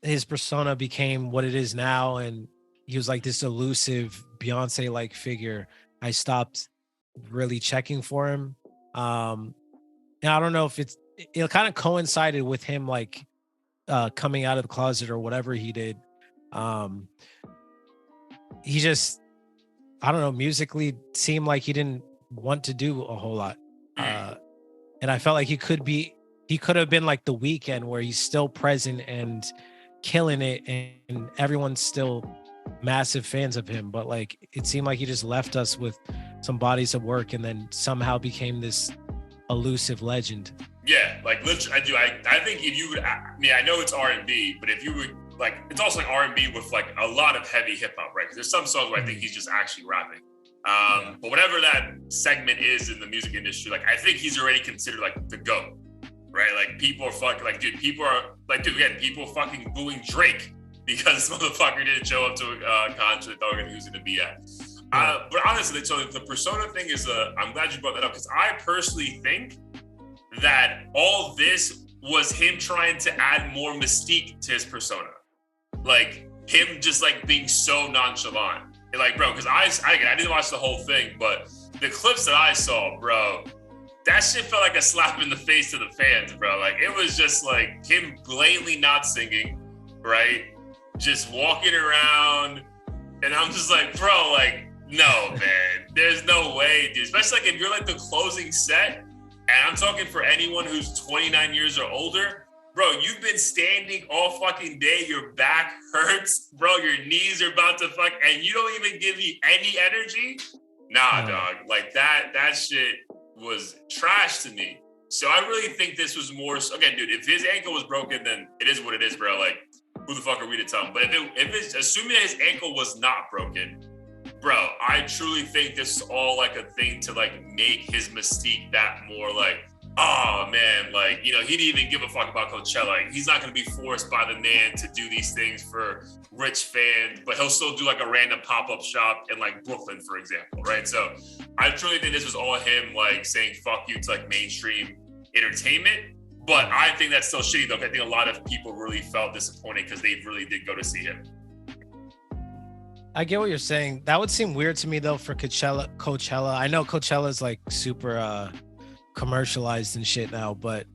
his persona became what it is now, and he was like this elusive Beyonce like figure, I stopped really checking for him. And I don't know if it kind of coincided with him like coming out of the closet or whatever he did. He just, I don't know, musically seemed like he didn't want to do a whole lot. And I felt like he could have been like The Weeknd, where he's still present and killing it, and everyone's still massive fans of him. But like, it seemed like he just left us with some bodies of work and then somehow became this elusive legend. Yeah, like literally, I think if you would, I know it's R&B, but if you would, like, it's also like R&B with like a lot of heavy hip hop, right? Because there's some songs where I think he's just actually rapping. But whatever that segment is in the music industry, like, I think he's already considered like the GOAT, right? Like, people are fucking like, dude, people fucking booing Drake because this motherfucker didn't show up to a concert they thought he was going to be at. But honestly, so the persona thing is, I'm glad you brought that up, because I personally think that all this was him trying to add more mystique to his persona. Like, him just like being so nonchalant. And like, bro, because I didn't watch the whole thing, but the clips that I saw, bro, that shit felt like a slap in the face to the fans, bro. Like, it was just like him blatantly not singing, right? Just walking around. And I'm just like, bro, like, no, man, there's no way, dude. Especially like if you're like the closing set, and I'm talking for anyone who's 29 years or older, bro, you've been standing all fucking day, your back hurts, bro, your knees are about to fuck, and you don't even give me any energy? Nah, dog, like that shit was trash to me. So I really think this was more, again, dude, if his ankle was broken, then it is what it is, bro. Like, who the fuck are we to tell him? But if it's assuming that his ankle was not broken, bro, I truly think this is all like a thing to like make his mystique that more like oh man, like, you know, he didn't even give a fuck about Coachella. Like, he's not going to be forced by the man to do these things for rich fans, but he'll still do like a random pop-up shop in like Brooklyn, for example, right? So I truly think this was all him like saying fuck you to like mainstream entertainment. But I think that's still shitty though. I think a lot of people really felt disappointed because they really did go to see him. I get what you're saying. That would seem weird to me though for Coachella. I know Coachella is like super commercialized and shit now, but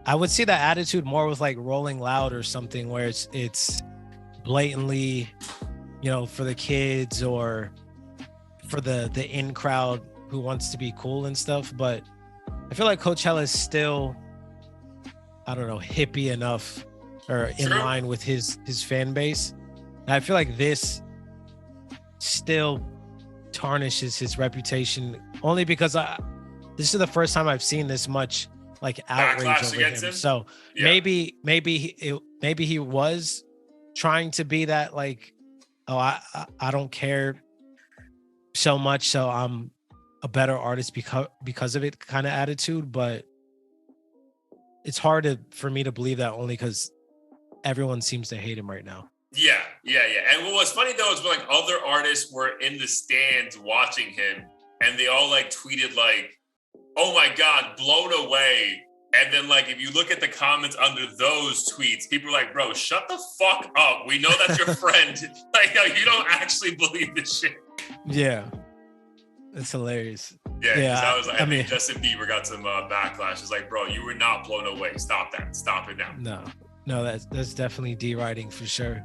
I would see that attitude more with like Rolling Loud or something where it's blatantly, you know, for the kids or for the in crowd who wants to be cool and stuff. But I feel like Coachella is still, I don't know, hippie enough or in line with his fan base. And I feel like this still tarnishes his reputation only because this is the first time I've seen this much like outrage over him. So maybe he was trying to be that like, oh, I don't care so much, so I'm a better artist because of it kind of attitude. But it's hard for me to believe that only because everyone seems to hate him right now. Yeah. And what was funny though is when like other artists were in the stands watching him, and they all like tweeted like, "Oh my God, blown away." And then like if you look at the comments under those tweets, people are like, "Bro, shut the fuck up. We know that's your friend. Like, you don't actually believe this shit." Yeah, it's hilarious. Yeah. I was like, I mean, Justin Bieber got some backlash. It's like, bro, you were not blown away. Stop that. Stop it now. No, that's definitely deriding for sure.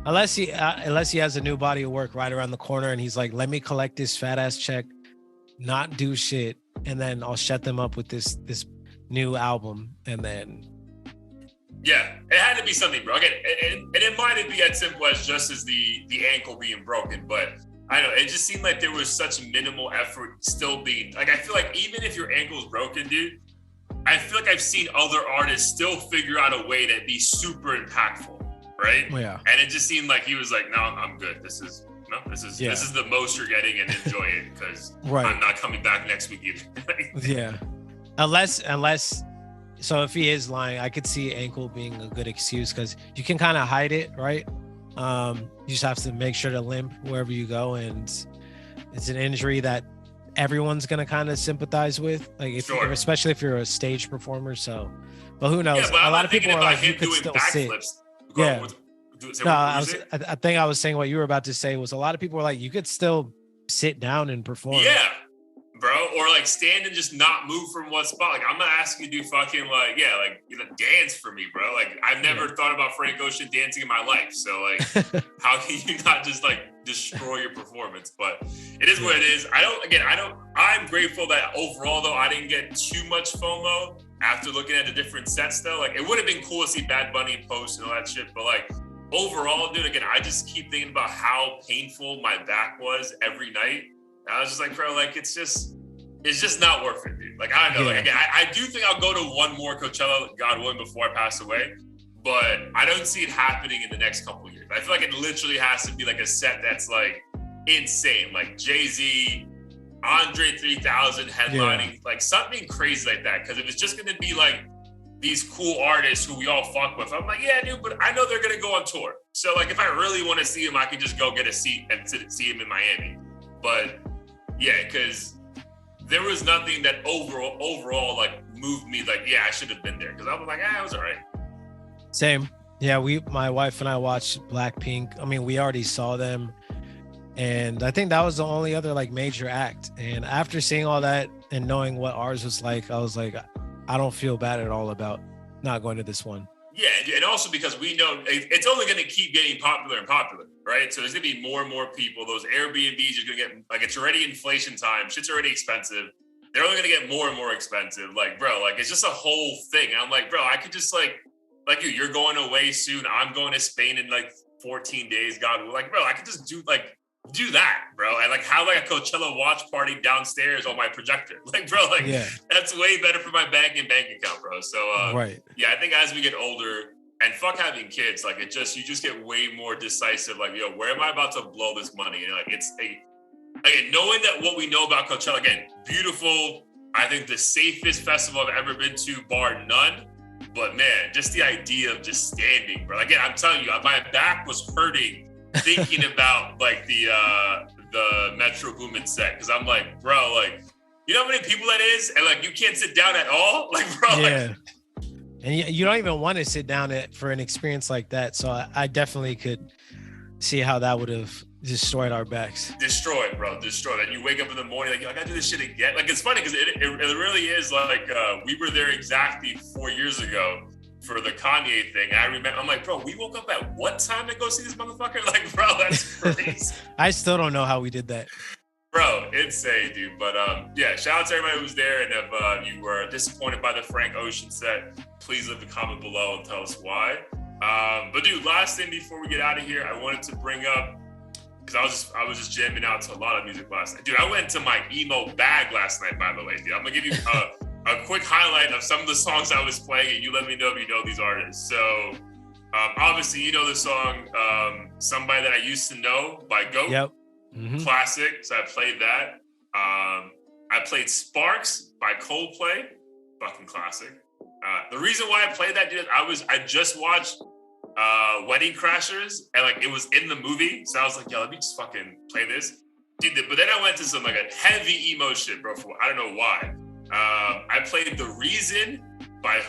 Unless he has a new body of work right around the corner and he's like, let me collect this fat ass check, not do shit, and then I'll shut them up with this new album. And then yeah, it had to be something, bro. Again, and it might be as simple as just as the ankle being broken, but I don't know, it just seemed like there was such minimal effort still being like, I feel like even if your ankle's broken, dude, I feel like I've seen other artists still figure out a way to be super impactful, right? Yeah. And it just seemed like he was like, no, I'm good. This is the most you're getting, and enjoy it because I'm not coming back next week either. Yeah. Unless so if he is lying, I could see ankle being a good excuse because you can kind of hide it, right? You just have to make sure to limp wherever you go, and it's an injury that everyone's gonna kind of sympathize with, like especially if you're a stage performer. So, but who knows? Yeah, a lot of people are like, you could still sit. Yeah. I think I was saying what you were about to say was a lot of people were like, you could still sit down and perform. Yeah, bro, or like stand and just not move from one spot. Like I'm not asking you to do fucking like dance for me, bro. Like I've never thought about Frank Ocean dancing in my life. So like, how can you not just like destroy your performance? But it is what it is. I'm grateful that overall though I didn't get too much FOMO after looking at the different sets though. Like it would have been cool to see Bad Bunny and Post and all that shit, but like overall, dude, again, I just keep thinking about how painful my back was every night. And I was just like, bro, like it's just not worth it, dude. Like I don't know. Like again, I do think I'll go to one more Coachella, God willing, before I pass away. But I don't see it happening in the next couple of years. I feel like it literally has to be like a set that's like insane, like Jay-Z, Andre 3000 headlining, like something crazy like that. Because if it's just gonna be like these cool artists who we all fuck with, I'm like, yeah, dude, but I know they're gonna go on tour. So like, if I really want to see him, I can just go get a seat and see him in Miami. But yeah, because there was nothing that overall like moved me. Like, yeah, I should have been there because I was like, it was all right. Same. Yeah, my wife and I watched Blackpink. I mean, we already saw them, and I think that was the only other like major act. And after seeing all that and knowing what ours was like, I was like, I don't feel bad at all about not going to this one. Yeah, and also because we know it's only going to keep getting popular and popular, right? So there's going to be more and more people. Those Airbnbs are going to get, like, it's already inflation time. Shit's already expensive. They're only going to get more and more expensive. Like, bro, like, it's just a whole thing. And I'm like, bro, I could just, like you're going away soon. I'm going to Spain in, like, 14 days. God, like, bro, I could just do that, bro. And, like, have, like, a Coachella watch party downstairs on my projector. Like, bro, like, that's way better for my bank account, bro. So, yeah, I think as we get older, and fuck having kids, like, you just get way more decisive. Like, yo, where am I about to blow this money? And, like, again, knowing that what we know about Coachella, again, beautiful. I think the safest festival I've ever been to, bar none. But man, just the idea of just standing, bro. Again, I'm telling you, my back was hurting thinking about like the Metro Boomin set, because I'm like, bro, like, you know how many people that is, and like you can't sit down at all, like, bro. Yeah. Like, and you don't even want to sit down for an experience like that. So I definitely could see how that would have destroyed our backs. Destroyed, bro. Destroyed. And you wake up in the morning, like, I gotta do this shit again. Like, it's funny because it really is like, we were there exactly 4 years ago for the Kanye thing. And I remember, I'm like, bro, we woke up at what time to go see this motherfucker? Like, bro, that's crazy. I still don't know how we did that. Bro, insane, dude. But yeah, shout out to everybody who's there. And if you were disappointed by the Frank Ocean set, please leave a comment below and tell us why. But dude, last thing before we get out of here, I wanted to bring up, because I was just jamming out to a lot of music last night. Dude, I went to my emo bag last night, by the way, dude. I'm gonna give you a quick highlight of some of the songs I was playing, and you let me know if you know these artists. So obviously you know the song Somebody That I Used to Know by GOAT. Yep. Mm-hmm. Classic. So I played that. I played Sparks by Coldplay. Fucking classic. The reason why I played that, dude, I just watched Wedding Crashers, and like it was in the movie, so I was like, yo, let me just fucking play this, dude. But then I went to some like a heavy emo shit, bro, for I don't know why. I played The Reason by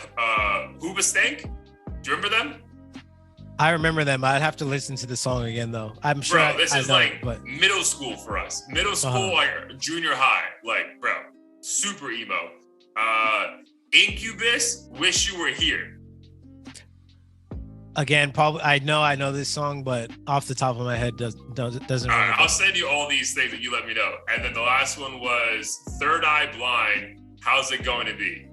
Hoobastank. Do you remember them? I remember them. I'd have to listen to the song again, though. I'm sure. Bro, this is like but... middle school for us. Middle school, like junior high. Like, bro, super emo. Incubus, Wish You Were Here. Again, probably I know this song, but off the top of my head doesn't. Right, I'll send you all these things and you let me know. And then the last one was Third Eye Blind. How's it going to be?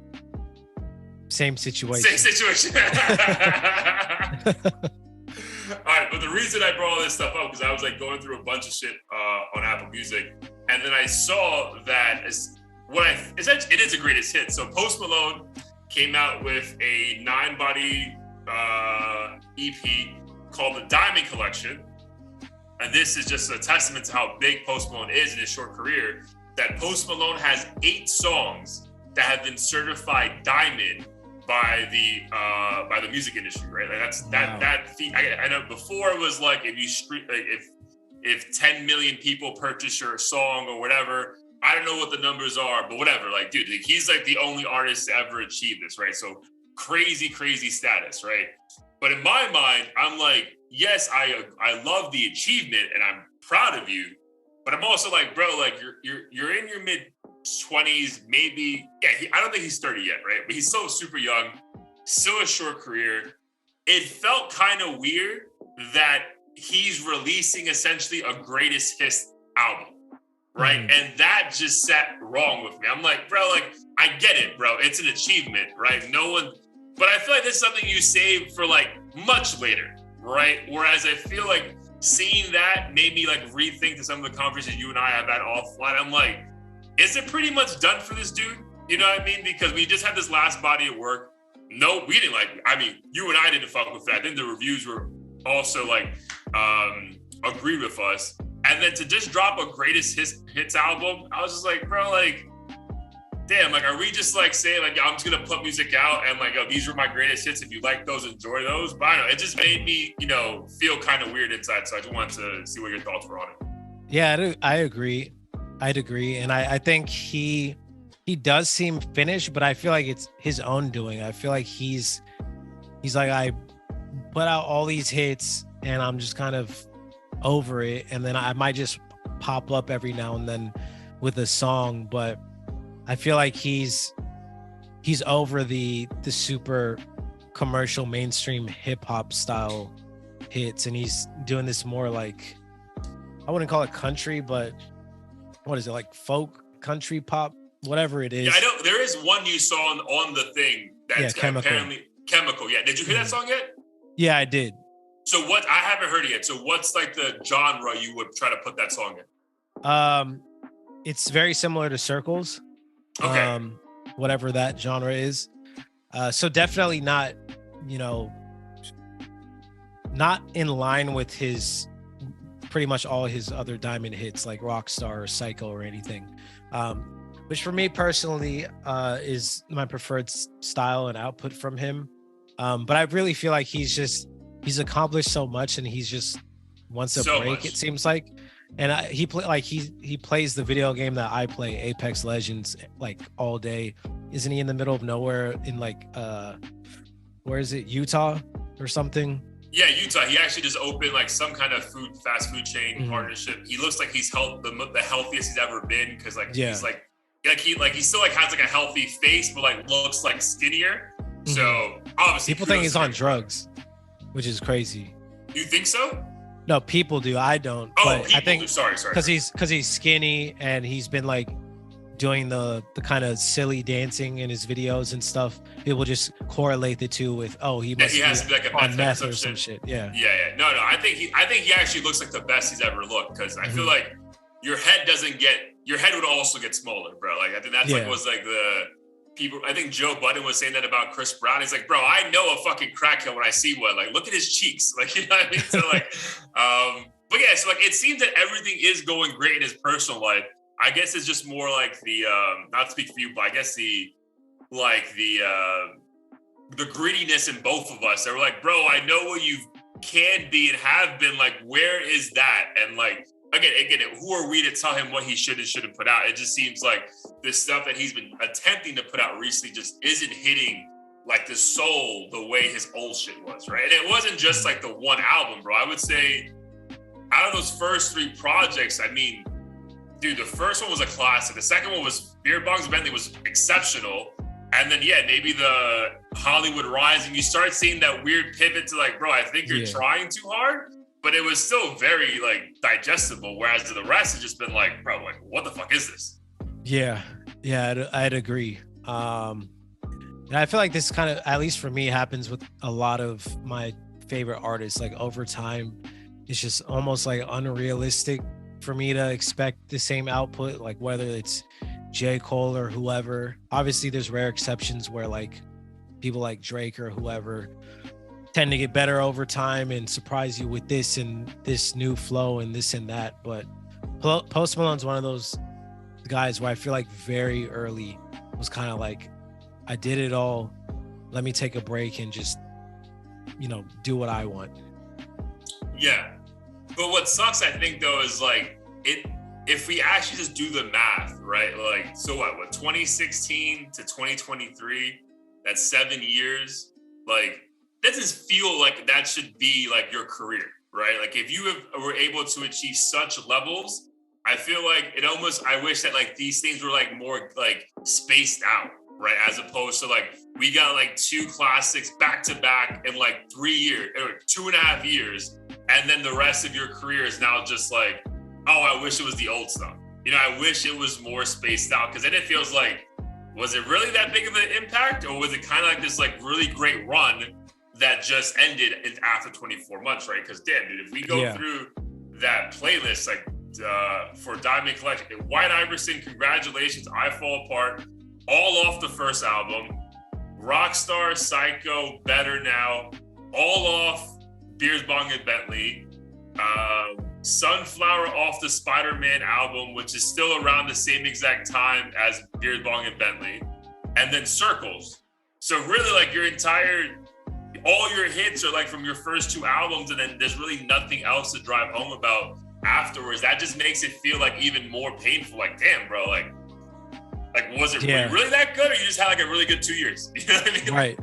Same situation. All right, but the reason I brought all this stuff up, because I was like going through a bunch of shit on Apple Music, and then I saw that it is a greatest hit. So Post Malone came out with a 9-body EP called the Diamond Collection, and this is just a testament to how big Post Malone is in his short career. That Post Malone has 8 songs that have been certified diamond by the music industry, right? Like that's wow. that feat. I know before it was like if 10 million people purchase your song or whatever. I don't know what the numbers are, but whatever. Like, dude, he's like the only artist to ever achieve this, right? So crazy status, right? But in my mind, I'm like, yes, I love the achievement and I'm proud of you, but I'm also like, bro, like you're in your mid-20s, maybe. Yeah, I don't think he's 30 yet, right? But he's so super young, still a short career. It felt kind of weird that he's releasing essentially a greatest hits album. Right. Mm. And that just sat wrong with me. I'm like, bro, like, I get it, bro. It's an achievement, right? But I feel like this is something you save for like much later, right? Whereas I feel like seeing that made me like rethink to some of the conversations you and I have had offline. I'm like, is it pretty much done for this dude? You know what I mean? Because we just had this last body of work. No, we didn't you and I didn't fuck with that. I think the reviews were also like, agreed with us. And then to just drop a greatest hits album, I was just like, bro, like, damn, like, are we just like saying like, I'm just gonna put music out and like, oh, these are my greatest hits. If you like those, enjoy those. But I don't know, it just made me, feel kind of weird inside. So I just wanted to see what your thoughts were on it. Yeah, I agree. I'd agree, and I think he does seem finished, but I feel like it's his own doing. I feel like he's like, I put out all these hits, and I'm just kind of over it, and then I might just pop up every now and then with a song, but I feel like he's over the super commercial mainstream hip hop style hits, and he's doing this more like, I wouldn't call it country, but what is it, like folk country pop, whatever it is. Yeah, I know there is one new song on the thing that's apparently Chemical. Yeah, did you hear that song yet? Yeah, I did. So what? I haven't heard it yet. So what's like the genre you would try to put that song in? It's very similar to Circles. Okay. Whatever that genre is. So definitely not, not in line with his pretty much all his other diamond hits like Rockstar or Psycho or anything. Which for me personally is my preferred style and output from him. But I really feel like he's accomplished so much, and he's just wants a break, it seems like. And he plays the video game that I play, Apex Legends, like all day. Isn't he in the middle of nowhere in like where is it, Utah or something? Yeah, Utah. He actually just opened like some kind of fast food chain partnership. He looks like he's the healthiest he's ever been, because he's he still like has like a healthy face, but like looks like skinnier. So obviously people think he's on drugs, which is crazy. You think so? No, people do. I don't. Oh, but people I think do. Sorry. Because he's skinny, and he's been like doing the kind of silly dancing in his videos and stuff. People just correlate the two with, he must he has to be like a on meth or some shit. Yeah. No. I think he actually looks like the best he's ever looked, because I feel like your head would also get smaller, bro. Like I think that's like was like the people. I think Joe Budden was saying that about Chris Brown. He's like, bro, I know a fucking crackhead when I see one. Like, look at his cheeks. Like, you know what I mean? So like, but yeah, so like it seems that everything is going great in his personal life. I guess it's just more like the not to speak for you, but I guess the grittiness in both of us. They were like, bro, I know what you can be and have been. Like, where is that? And like, again, who are we to tell him what he should and shouldn't put out? It just seems like the stuff that he's been attempting to put out recently just isn't hitting like the soul the way his old shit was, right? And it wasn't just like the one album, bro. I would say out of those first 3 projects, I mean, dude, the first one was a classic. The second one was Beer Bongs Bentley was exceptional. And then, maybe the Hollywood Rising, you start seeing that weird pivot to like, bro, I think you're trying too hard. But it was still very like digestible. Whereas to the rest, it's just been like, bro, like, what the fuck is this? Yeah, I'd agree. And I feel like this kind of, at least for me, happens with a lot of my favorite artists. Like over time, it's just almost like unrealistic for me to expect the same output, like whether it's J. Cole or whoever. Obviously, there's rare exceptions where like people like Drake or whoever tend to get better over time and surprise you with this and this new flow and this and that. But Post Malone's one of those guys where I feel like very early was kind of like, I did it all. Let me take a break and just, do what I want. Yeah. But what sucks, I think, though, is like if we actually just do the math, right? Like, so what 2016 to 2023, that's 7 years. Like, that doesn't feel like that should be like your career, right? Like if you were able to achieve such levels, I feel like I wish that like these things were like more like spaced out, right? As opposed to like, we got like 2 classics back to back in like 3 years or 2.5 years. And then the rest of your career is now just like, I wish it was the old stuff. I wish it was more spaced out, because then it feels like, was it really that big of an impact, or was it kind of like this like really great run that just ended after 24 months, right? Because damn, dude, if we go through that playlist, like for Diamond Collection, White Iverson, Congratulations, I Fall Apart, all off the first album, Rockstar, Psycho, Better Now, all off Beers, Bong, and Bentley, Sunflower off the Spider-Man album, which is still around the same exact time as Beers, Bong, and Bentley, and then Circles. So really like all your hits are like from your first 2 albums, and then there's really nothing else to drive home about afterwards. That just makes it feel like even more painful. Like, damn, bro, like was it really that good, or you just had like a really good 2 years? You know what I mean? Right.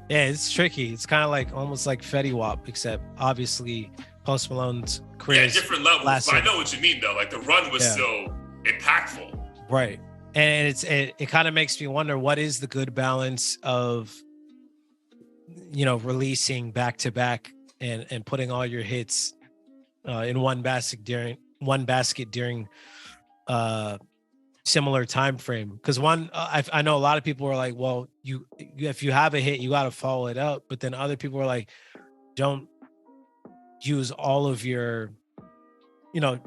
Yeah, it's tricky. It's kind of like almost like Fetty Wap, except obviously Post Malone's career. Yeah, different levels. But I know what you mean though. Like the run was still impactful. Right. And it kind of makes me wonder, what is the good balance of releasing back to back and putting all your hits in one basket during similar time frame? Because I know a lot of people are like, well, if you have a hit, you got to follow it up. But then other people are like, don't use all of your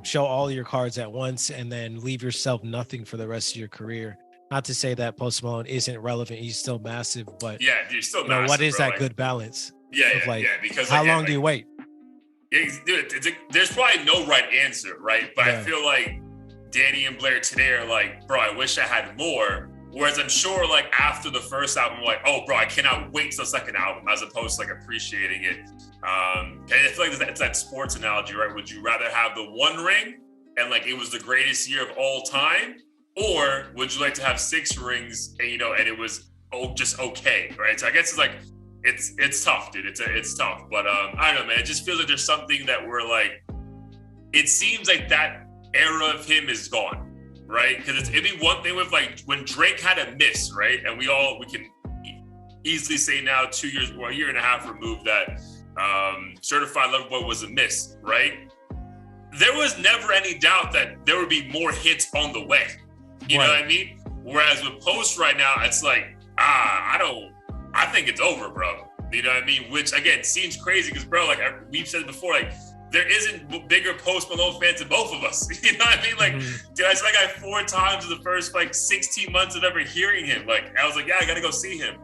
show all your cards at once and then leave yourself nothing for the rest of your career. Not to say that Post Malone isn't relevant, he's still massive, but you're still massive, what is bro. that good balance? Because how long do you wait? Yeah, dude, there's probably no right answer, right? But I feel like Danny and Blair today are like, bro, I wish I had more. Whereas I'm sure like after the first album, like, oh, bro, I cannot wait till the second album, as opposed to like appreciating it. And I feel like it's that sports analogy, right? Would you rather have the one ring and like it was the greatest year of all time? Or would you like to have 6 rings and, and it was just okay, right? So I guess it's like, it's tough, dude. It's tough. But I don't know, man. It just feels like there's something that we're like, it seems like that era of him is gone. Right, because it'd be one thing with like when Drake had a miss, right, and we can easily say now 2 years or a year and a half removed that Certified Lover Boy was a miss, right? There was never any doubt that there would be more hits on the way. You know what I mean? Whereas with Post right now, it's like I think it's over, bro. You know what I mean? Which again seems crazy because, bro, like we've said before, like. There isn't bigger Post Malone fans than both of us. You know what I mean? Like, dude, I saw that guy 4 times in the first like 16 months of ever hearing him. Like, I was like, yeah, I gotta go see him.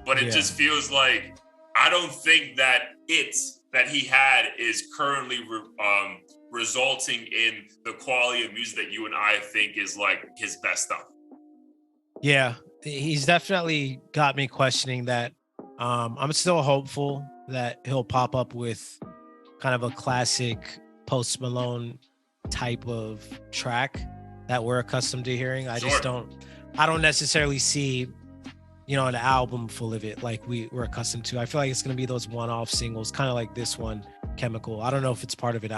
But it just feels like I don't think that that he had is currently resulting in the quality of music that you and I think is like his best stuff. Yeah, he's definitely got me questioning that. I'm still hopeful that he'll pop up with kind of a classic Post Malone type of track that we're accustomed to hearing. I don't necessarily see, an album full of it like we're accustomed to. I feel like it's going to be those one-off singles, kind of like this one, Chemical. I don't know if it's part of an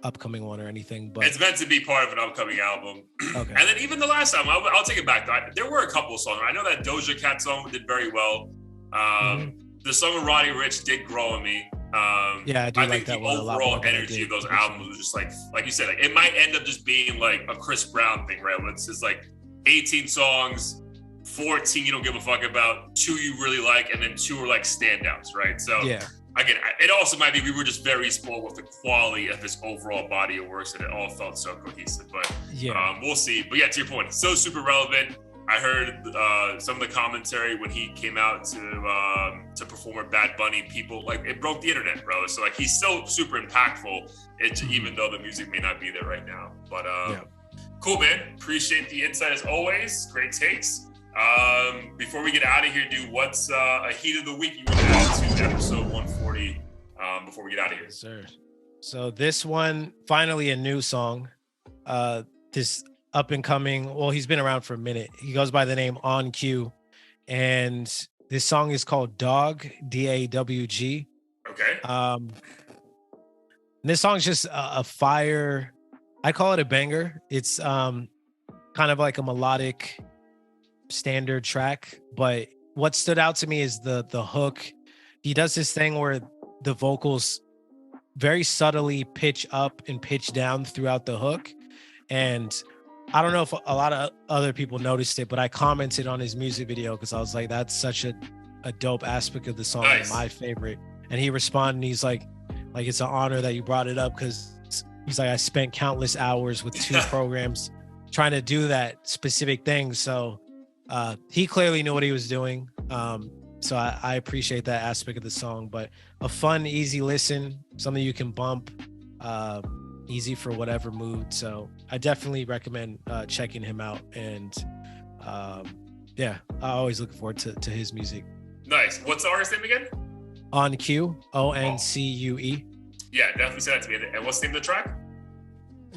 upcoming one or anything, but it's meant to be part of an upcoming album. Okay. And then even the last album, I'll take it back. There were a couple of songs. I know that Doja Cat song did very well. The song with Roddy Ricch did grow on me. I do like that one a lot. The overall energy of those albums was just like you said, like it might end up just being like a Chris Brown thing, right? It's just like 18 songs, 14 you don't give a fuck about, 2 you really like, and then 2 are like standouts, right? So again, it also might be we were just very spoiled with the quality of his overall body of works, and it all felt so cohesive. But we'll see. But to your point, so super relevant. I heard some of the commentary when he came out to perform with Bad Bunny. People like it broke the internet, bro. So like he's still super impactful, even though the music may not be there right now. But cool, man. Appreciate the insight as always. Great takes. Before we get out of here, dude, what's a heat of the week you want to add to episode 140? Before we get out of here, yes, sir. So this one, finally a new song. This up and coming. Well, he's been around for a minute. He goes by the name On Cue, and this song is called Dog, DAWG. Okay. This song's just a fire. I call it a banger. It's kind of like a melodic standard track, but what stood out to me is the hook. He does this thing where the vocals very subtly pitch up and pitch down throughout the hook, and I don't know if a lot of other people noticed it, but I commented on his music video because I was like, that's such a dope aspect of the song. Nice. My favorite. And he responded and he's like it's an honor that you brought it up, because he's like, I spent countless hours with 2 programs trying to do that specific thing. So he clearly knew what he was doing. So I appreciate that aspect of the song, but a fun, easy listen, something you can bump, easy for whatever mood. So I definitely recommend checking him out. And I always look forward to his music. Nice. What's the artist name again? On Cue, ONCUE. Yeah, definitely say that to me. And what's the name of the track?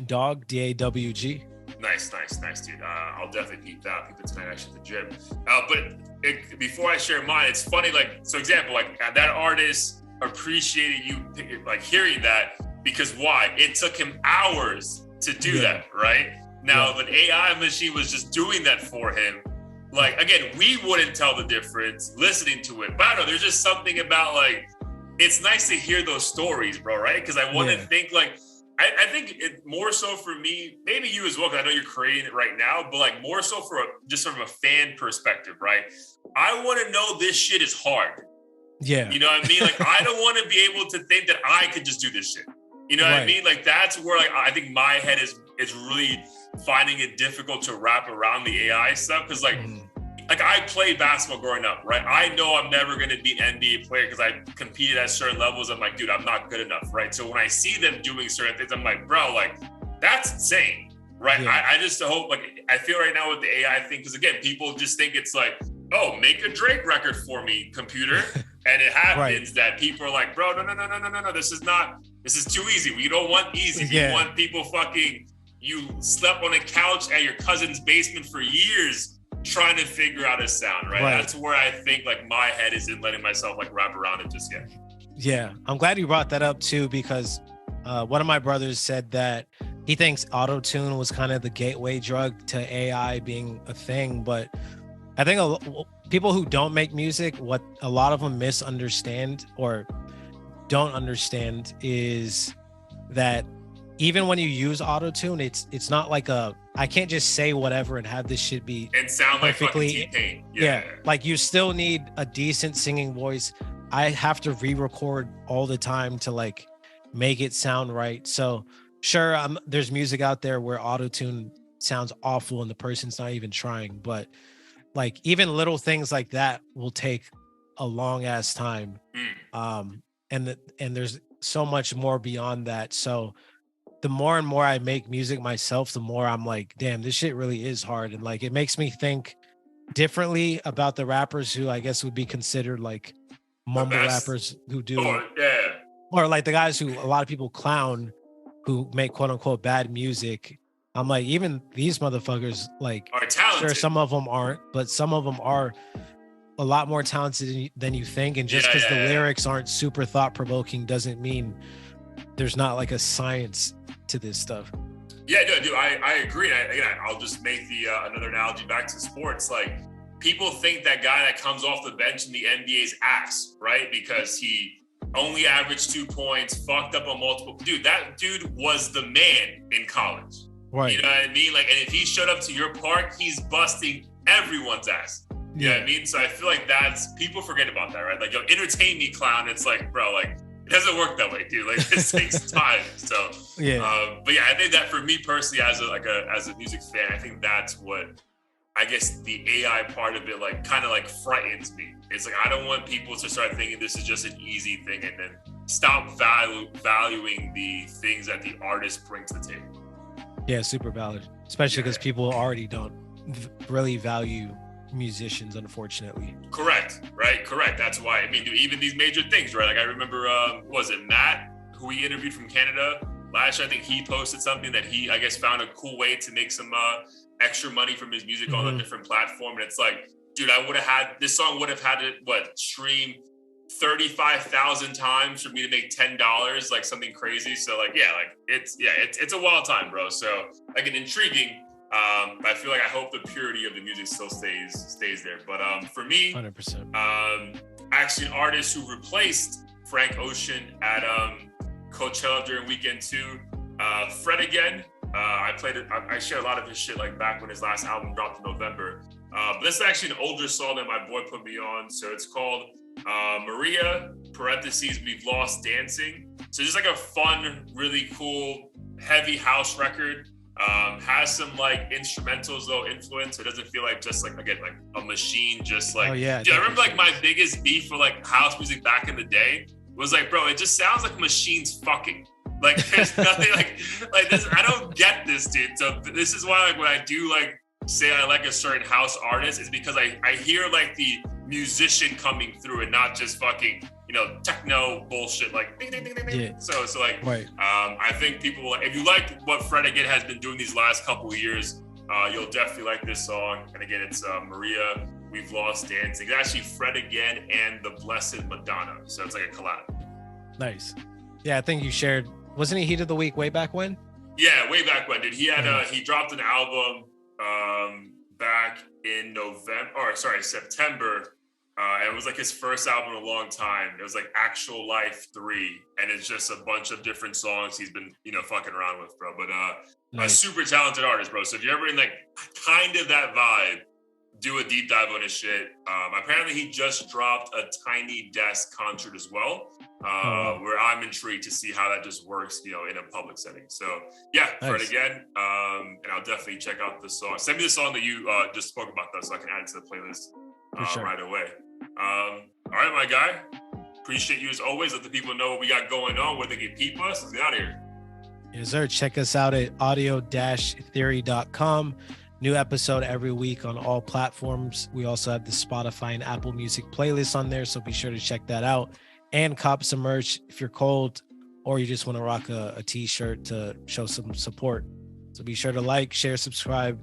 Dog, DAWG. Nice, dude. I'll definitely peep it tonight actually at the gym. But before I share mine, it's funny, example, that artist appreciated you hearing that, because why? It took him hours to do that, right? Now, if an AI machine was just doing that for him, again, we wouldn't tell the difference listening to it. But I don't know, there's just something about it's nice to hear those stories, bro, right? Because I want to think I think it more so for me, maybe you as well, because I know you're creating it right now, but more so just from a fan perspective, right? I want to know this shit is hard. Yeah. You know what I mean? I don't want to be able to think that I could just do this shit. You know what I mean? That's where I think my head is really finding it difficult to wrap around the AI stuff. Because again, like I played basketball growing up, right? I know I'm never going to be an NBA player because I competed at certain levels. I'm like, dude, I'm not good enough, right? So when I see them doing certain things, I'm like, bro, like that's insane, right? Yeah. I just hope, like, I feel right now with the AI thing, because again, people just think it's like, oh, make a Drake record for me, computer. And it happens that people are like, bro, no, this is too easy. We don't want easy. We want people fucking, you slept on a couch at your cousin's basement for years trying to figure out a sound, right? That's where I think like my head isn't letting myself like wrap around it just yet. Yeah, I'm glad you brought that up too, because one of my brothers said that he thinks auto-tune was kind of the gateway drug to AI being a thing. But I think people who don't make music, what a lot of them misunderstand or don't understand is that even when you use auto-tune, it's not like I can't just say whatever and have this shit be and sound perfectly, like fucking T-Pain. Yeah, like you still need a decent singing voice. I have to re-record all the time to like make it sound right. So sure, there's music out there where auto-tune sounds awful and the person's not even trying, but like even little things like that will take a long ass time. And there's so much more beyond that. So the more and more I make music myself, the more I'm like, damn, this shit really is hard. And like, it makes me think differently about the rappers who I guess would be considered like mumble rappers who do, or like the guys who a lot of people clown who make quote unquote bad music. I'm like, even these motherfuckers like are talented. Sure, some of them aren't, but some of them are a lot more talented than you think. And just because the lyrics aren't super thought provoking doesn't mean there's not like a science to this stuff. Yeah, no, dude, I agree. I'll just make the another analogy back to sports. Like, people think that guy that comes off the bench in the NBA's ass, right? Because he only averaged 2 points, fucked up on multiple. Dude, that dude was the man in college. Right. You know what I mean? Like, and if he showed up to your park, he's busting everyone's ass. You know what I mean? So I feel like people forget about that, right? Like, yo, entertain me, clown. It's like, bro, like, it doesn't work that way, dude. Like, this takes time. So, but yeah, I think that for me personally, as a music fan, I think that's what, I guess the AI part of it, like, kind of like frightens me. It's like, I don't want people to start thinking this is just an easy thing and then stop valuing the things that the artist brings to the table. Yeah, super valid, especially because people already don't really value musicians, unfortunately. Correct. That's why, I mean, even these major things, right? Like, I remember, was it Matt, who we interviewed from Canada last year? I think he posted something that he, I guess, found a cool way to make some extra money from his music on a different platform. And it's like, dude, this song would have had to, stream 35,000 times for me to make $10, like something crazy. So like, it's a wild time, bro. So like, an intriguing, I feel like, I hope the purity of the music still stays there. But for me, 100%. Actually, an artist who replaced Frank Ocean at Coachella during weekend 2, Fred again. I shared a lot of his shit like back when his last album dropped in November. But this is actually an older song that my boy put me on. So it's called Maria, parentheses, We've Lost Dancing. So just like a fun, really cool, heavy house record. Has some like instrumentals though influence. It doesn't feel like just like, again, like a machine, just like, dude, I remember like my biggest beef for like house music back in the day was like, bro, it just sounds like machines fucking. Like, there's nothing like this. I don't get this, dude. So this is why, like, when I do like say I like a certain house artist, is because I hear like the musician coming through and not just fucking, techno bullshit, like ding, ding, ding, ding, ding. Yeah. So like, I think people, if you like what Fred again has been doing these last couple of years, you'll definitely like this song. And again, it's Maria, We've Lost Dancing. It's actually Fred again and the Blessed Madonna. So it's like a collab. Nice. Yeah, I think you shared, wasn't he Heat of the Week way back when? Yeah, way back when, dude. He had he dropped an album back in September. And it was like his first album in a long time. It was like Actual Life 3. And it's just a bunch of different songs he's been, fucking around with, bro. But a super talented artist, bro. So if you're ever in like kind of that vibe, do a deep dive on his shit. Apparently he just dropped a Tiny Desk concert as well, where I'm intrigued to see how that just works, in a public setting. So yeah, Fred again, and I'll definitely check out the song. Send me the song that you just spoke about, though, so I can add it to the playlist right away. All right, my guy. Appreciate you as always. Let the people know what we got going on, where they can peep us. Let's get out of here. Yes, sir. Check us out at audio-theory.com. New episode every week on all platforms. We also have the Spotify and Apple Music playlist on there, so be sure to check that out. And cop some merch if you're cold or you just want to rock a t-shirt to show some support. So be sure to like, share, subscribe,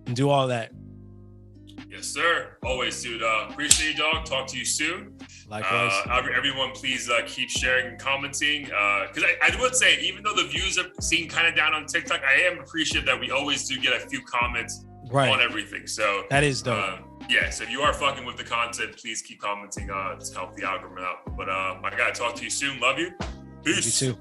and do all that. Yes, sir. Always, dude. Appreciate you, dog. Talk to you soon. Likewise. Everyone, please keep sharing and commenting. Because I would say, even though the views are seen kind of down on TikTok, I am appreciative that we always do get a few comments on everything. So that is dope. Yeah, so if you are fucking with the content, please keep commenting to help the algorithm out. But I gotta talk to you soon. Love you. Peace. You too.